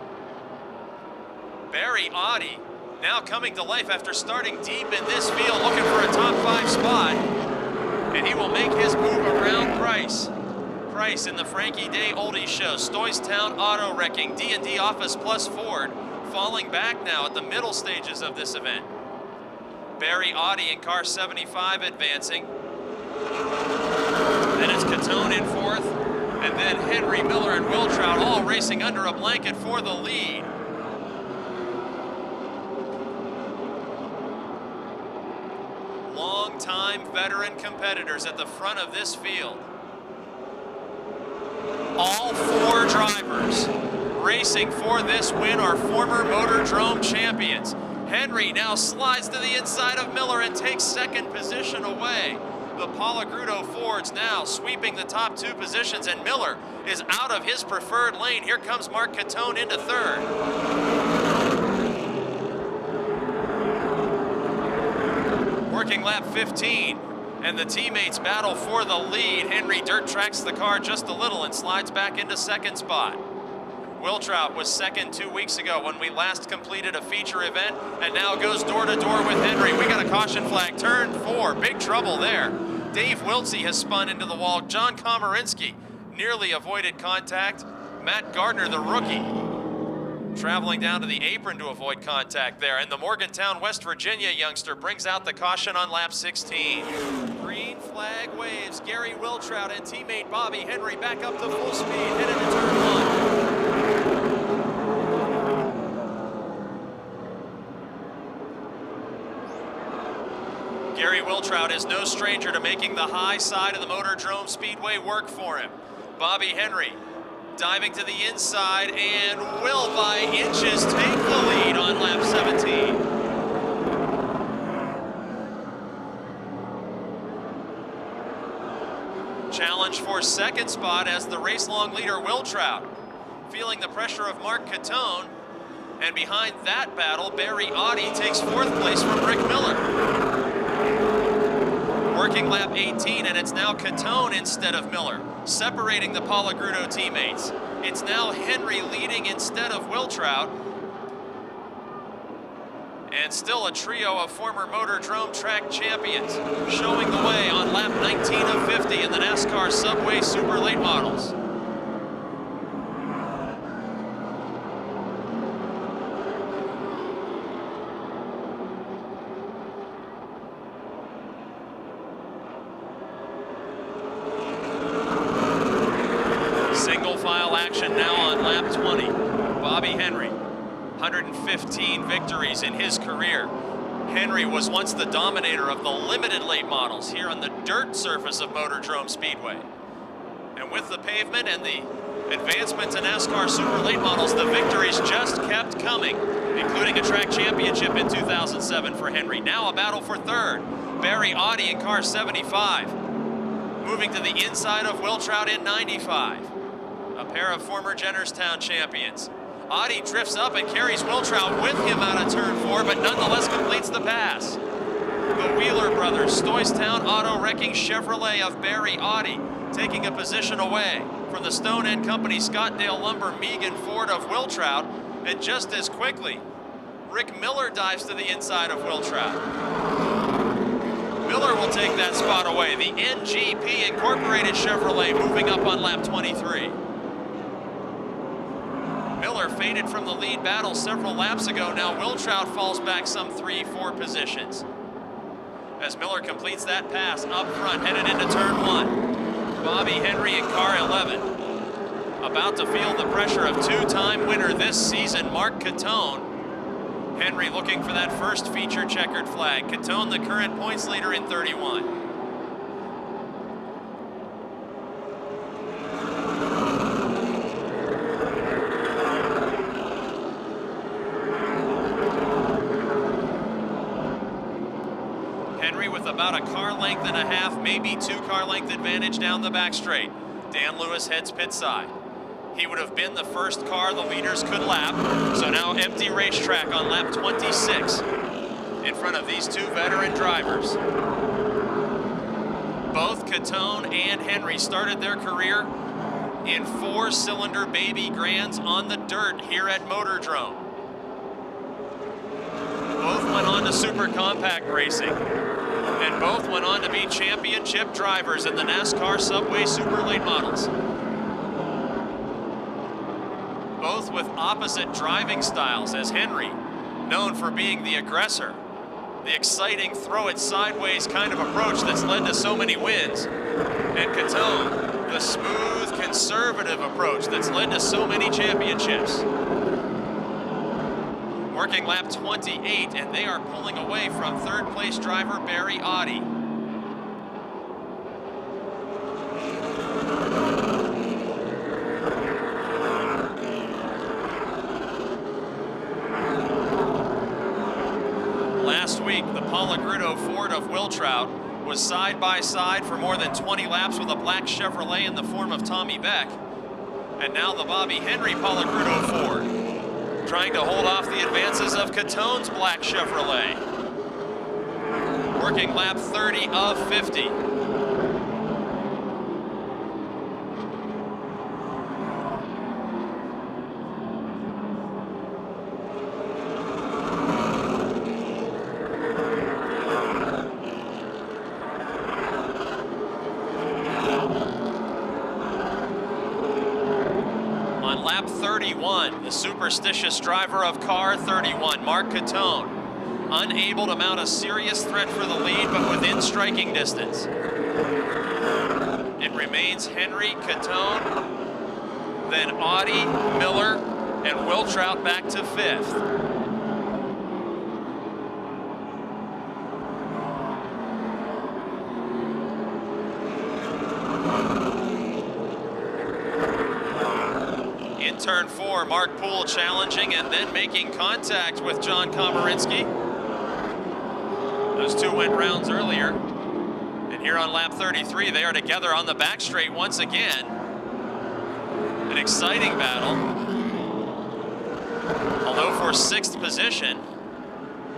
Barry Audi now coming to life after starting deep in this field, looking for a top 5 spot. And he will make his move around Price. Price in the Frankie Day Oldies Show, Stoystown Auto Wrecking, D&D Office Plus Ford, falling back now at the middle stages of this event. Barry Audi in car 75 advancing. Then it's Catone in 4th, and then Henry, Miller, and Wiltrout all racing under a blanket for the lead. Long-time veteran competitors at the front of this field. All 4 drivers racing for this win are former Motordrome champions. Henry now slides to the inside of Miller and takes 2nd position away. The Palagrudo Fords now sweeping the top 2 positions, and Miller is out of his preferred lane. Here comes Mark Catone into 3rd. Working lap 15. And the teammates battle for the lead. Henry dirt tracks the car just a little and slides back into 2nd spot. Wiltrout was 2nd 2 weeks ago when we last completed a feature event, and now goes door to door with Henry. We got a caution flag, turn 4, big trouble there. Dave Wiltsey has spun into the wall. John Komarinsky nearly avoided contact. Matt Gardner, the rookie, traveling down to the apron to avoid contact there. And the Morgantown, West Virginia youngster brings out the caution on lap 16. Green flag waves. Gary Wiltrout and teammate Bobby Henry back up to full speed, headed to turn 1. Gary Wiltrout is no stranger to making the high side of the Motordrome Speedway work for him. Bobby Henry diving to the inside and will by inches take the lead on lap 17. Challenge for 2nd spot as the race-long leader Wiltrout, feeling the pressure of Mark Catone, and behind that battle, Barry Audi takes 4th place from Rick Miller. Working lap 18, and it's now Catone instead of Miller, separating the Palagrudo teammates. It's now Henry leading instead of Wiltrout. And still a trio of former Motordrome track champions showing the way on lap 19 of 50 in the NASCAR Subway Super Late Models. lap 20. Bobby Henry, 115 victories in his career. Henry was once the dominator of the limited late models here on the dirt surface of Motordrome Speedway. And with the pavement and the advancement to NASCAR Super Late Models, the victories just kept coming, including a track championship in 2007 for Henry. Now a battle for third. Barry Audi in car 75. Moving to the inside of Wiltrout in 95. A pair of former Jennerstown champions. Audi drifts up and carries Wiltrout with him out of turn 4, but nonetheless completes the pass. The Wheeler brothers, Stoystown Auto wrecking Chevrolet of Barry Audi, taking a position away from the Stone and Company Scottdale Lumber Megan Ford of Wiltrout, and just as quickly, Rick Miller dives to the inside of Wiltrout. Miller will take that spot away. The NGP Incorporated Chevrolet moving up on lap 23. Miller faded from the lead battle several laps ago. Now Wiltrout falls back some 3-4 positions. As Miller completes that pass up front, headed into turn 1. Bobby Henry in car 11. About to feel the pressure of two-time winner this season, Mark Catone. Henry looking for that first feature checkered flag. Catone, the current points leader in 31. Henry with about a car length and a half, maybe 2 car length advantage down the back straight. Dan Lewis heads pit side. He would have been the first car the leaders could lap, so now empty racetrack on lap 26 in front of these 2 veteran drivers. Both Catone and Henry started their career in 4-cylinder baby grands on the dirt here at Motordrome. Both went on to super compact racing, and both went on to be championship drivers in the NASCAR Subway Super Late Models. Both with opposite driving styles, as Henry, known for being the aggressor, the exciting throw-it-sideways kind of approach that's led to so many wins, and Catone, the smooth, conservative approach that's led to so many championships. Working lap 28, and they are pulling away from third-place driver Barry Audi. Last week, the Palagrudo Ford of Wiltrout was side by side for more than 20 laps with a black Chevrolet in the form of Tommy Beck. And now the Bobby Henry Palagrudo Ford, trying to hold off the advances of Catone's black Chevrolet. Working lap 30 of 50. Lap 31, the superstitious driver of car 31, Mark Catone, unable to mount a serious threat for the lead, but within striking distance. It remains Henry, Catone, then Audi, Miller, and Wiltrout back to 5th. In turn 4, Mark Poole challenging and then making contact with John Komarinsky. Those 2 went rounds earlier. And here on lap 33, they are together on the back straight once again. An exciting battle. Although for 6th position,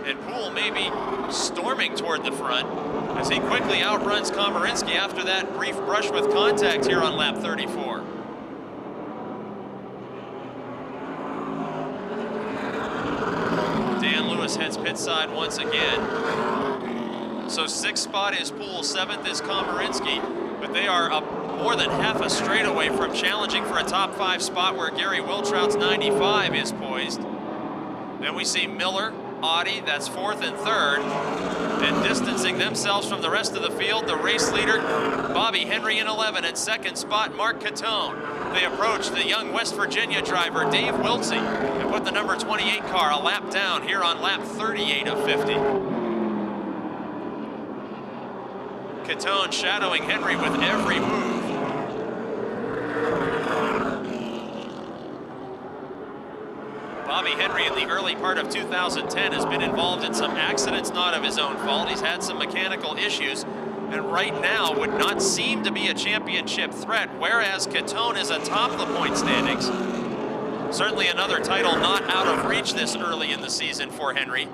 and Poole may be storming toward the front as he quickly outruns Komarinsky after that brief brush with contact here on lap 34. Dan Lewis heads pit side once again. So 6th spot is Poole, 7th is Komarinsky, but they are up more than half a straightaway from challenging for a top 5 spot where Gary Wiltrout's 95 is poised. Then we see Miller, Audi, that's fourth and third. And distancing themselves from the rest of the field, the race leader, Bobby Henry in 11, and second spot, Mark Catone. They approach the young West Virginia driver, Dave Wiltsey, and put the number 28 car a lap down here on lap 38 of 50. Catone shadowing Henry with every move. Bobby Henry in the early part of 2010 has been involved in some accidents not of his own fault. He's had some mechanical issues, and right now would not seem to be a championship threat, whereas Catone is atop the point standings. Certainly another title not out of reach this early in the season for Henry,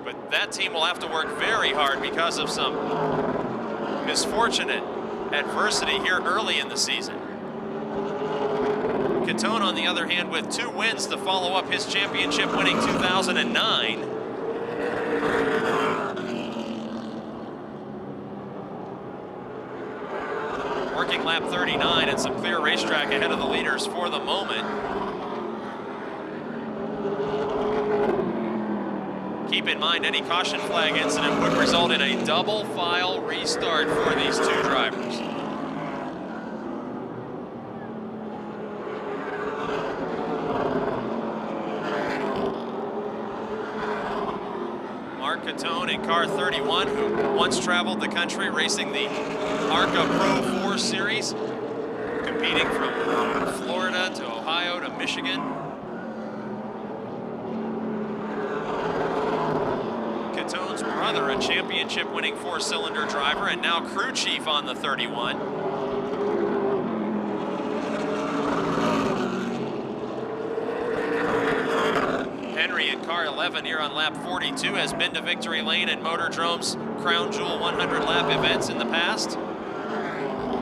but that team will have to work very hard because of some misfortunate adversity here early in the season. Catone, on the other hand, with 2 wins to follow up his championship-winning 2009. Working lap 39 and some clear racetrack ahead of the leaders for the moment. Keep in mind, any caution flag incident would result in a double file restart for these 2 drivers. Catone in car 31, who once traveled the country racing the ARCA Pro 4 series, competing from Florida to Ohio to Michigan. Catone's brother, a championship-winning 4-cylinder driver and now crew chief on the 31. Henry in car 11 here on lap 42 has been to victory lane in Motordrome's Crown Jewel 100 lap events in the past.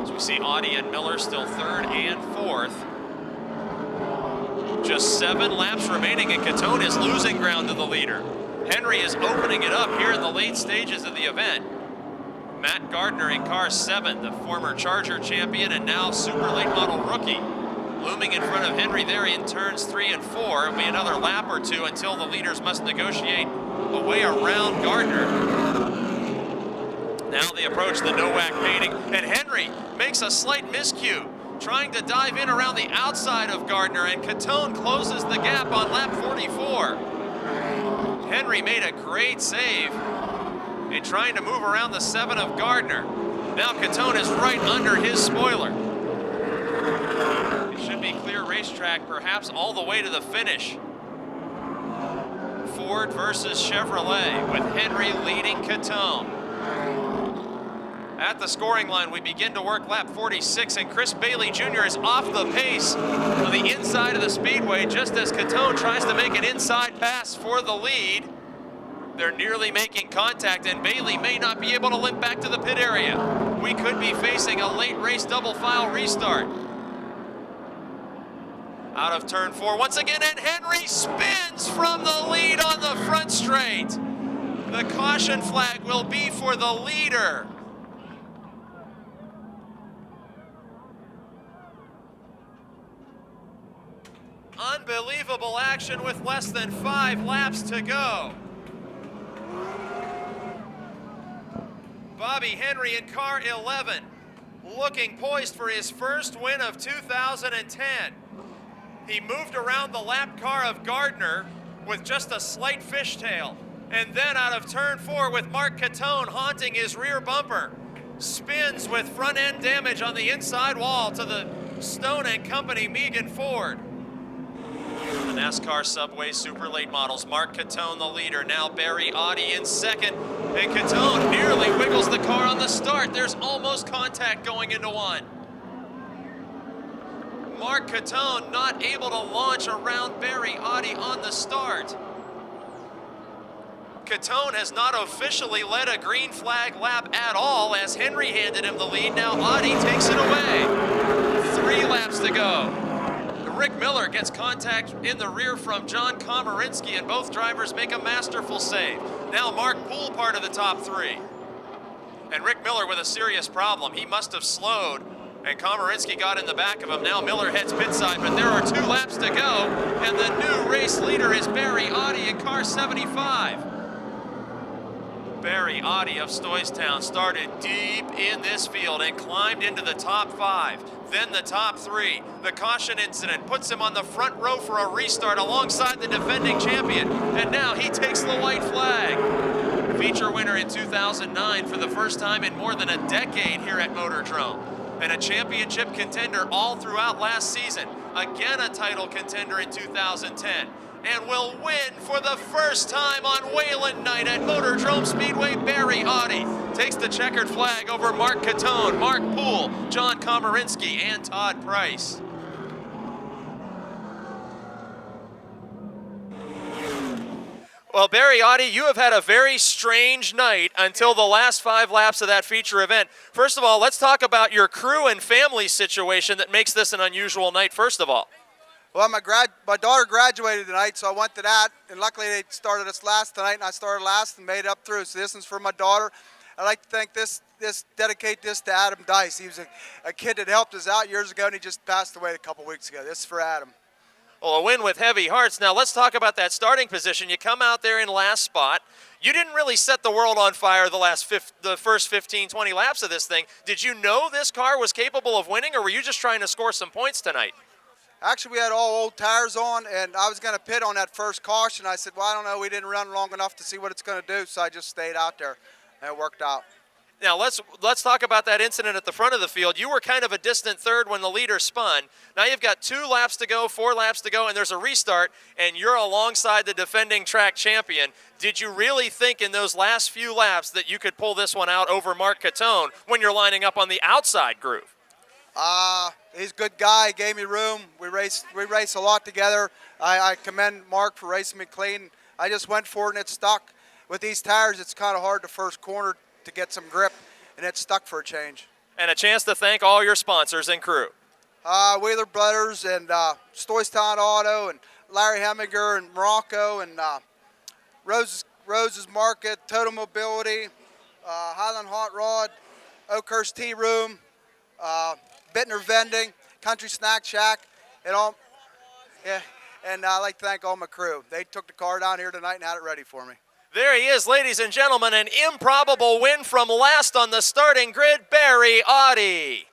As we see Audi and Miller still third and fourth. Just 7 laps remaining and Catone is losing ground to the leader. Henry is opening it up here in the late stages of the event. Matt Gardner in car 7, the former Charger champion and now super late model rookie. Looming in front of Henry there in turns 3 and 4. It'll be another lap or 2 until the leaders must negotiate a way around Gardner. Now they approach the no-whack painting, and Henry makes a slight miscue, trying to dive in around the outside of Gardner, and Catone closes the gap on lap 44. Henry made a great save in trying to move around the 7 of Gardner. Now Catone is right under his spoiler. It should be clear racetrack, perhaps all the way to the finish. Ford versus Chevrolet, with Henry leading Catone. At the scoring line, we begin to work lap 46, and Chris Bailey Jr. is off the pace on the inside of the speedway, just as Catone tries to make an inside pass for the lead. They're nearly making contact, and Bailey may not be able to limp back to the pit area. We could be facing a late race double file restart. Out of turn 4 once again, and Henry spins from the lead on the front straight. The caution flag will be for the leader. Unbelievable action with less than 5 laps to go. Bobby Henry in car 11, looking poised for his first win of 2010. He moved around the lap car of Gardner with just a slight fishtail. And then out of turn 4 with Mark Catone haunting his rear bumper. Spins with front end damage on the inside wall to the Stone & Company Megan Ford. The NASCAR Subway Super Late Models, Mark Catone the leader, now Barry Audi in second, and Catone nearly wiggles the car on the start. There's almost contact going into one. Mark Catone not able to launch around Barry Audi on the start. Catone has not officially led a green flag lap at all as Henry handed him the lead. Now Audi takes it away. 3 laps to go. Rick Miller gets contact in the rear from John Komarinsky, and both drivers make a masterful save. Now Mark Poole part of the top 3. And Rick Miller with a serious problem. He must have slowed, and Komarinsky got in the back of him. Now Miller heads pit side, but there are 2 laps to go, and the new race race leader is Barry Audi in car 75. Barry Audi of Stoystown started deep in this field and climbed into the top 5, then the top 3. The caution incident puts him on the front row for a restart alongside the defending champion, and now he takes the white flag. Feature winner in 2009 for the first time in more than a decade here at Motordrome, and a championship contender all throughout last season, again a title contender in 2010. And will win for the first time on Wayland night at Motordrome Speedway. Barry Audi takes the checkered flag over Mark Catone, Mark Poole, John Komarinsky, and Todd Price. Well, Barry Audi, you have had a very strange night until the last 5 laps of that feature event. First of all, let's talk about your crew and family situation that makes this an unusual night, first of all. Well, my daughter graduated tonight, so I went to that, and luckily they started us last tonight, and I started last and made it up through. So this one's for my daughter. I'd like to thank dedicate this to Adam Dice. He was a kid that helped us out years ago, and he just passed away a couple weeks ago. This is for Adam. Well, a win with heavy hearts. Now let's talk about that starting position. You come out there in last spot. You didn't really set the world on fire the first 15, 20 laps of this thing. Did you know this car was capable of winning, or were you just trying to score some points tonight? Actually, we had all old tires on, and I was going to pit on that first caution. I said, well, I don't know, we didn't run long enough to see what it's going to do, so I just stayed out there, and it worked out. Now, let's talk about that incident at the front of the field. You were kind of a distant third when the leader spun. Now you've got 2 laps to go, 4 laps to go, and there's a restart, and you're alongside the defending track champion. Did you really think in those last few laps that you could pull this one out over Mark Catone when you're lining up on the outside groove? He's a good guy. He gave me room. We race a lot together. I commend Mark for racing me clean. I just went for it, and it stuck. With these tires, it's kind of hard the first corner to get some grip, and it stuck for a change. And a chance to thank all your sponsors and crew. Wheeler Brothers and Stoystown Auto and Larry Hemiger and Morocco and Rose's Market, Total Mobility, Highland Hot Rod, Oakhurst Tea Room, Bittner Vending, Country Snack Shack, and all. Yeah, and I'd like to thank all my crew. They took the car down here tonight and had it ready for me. There he is, ladies and gentlemen, an improbable win from last on the starting grid, Barry Audi.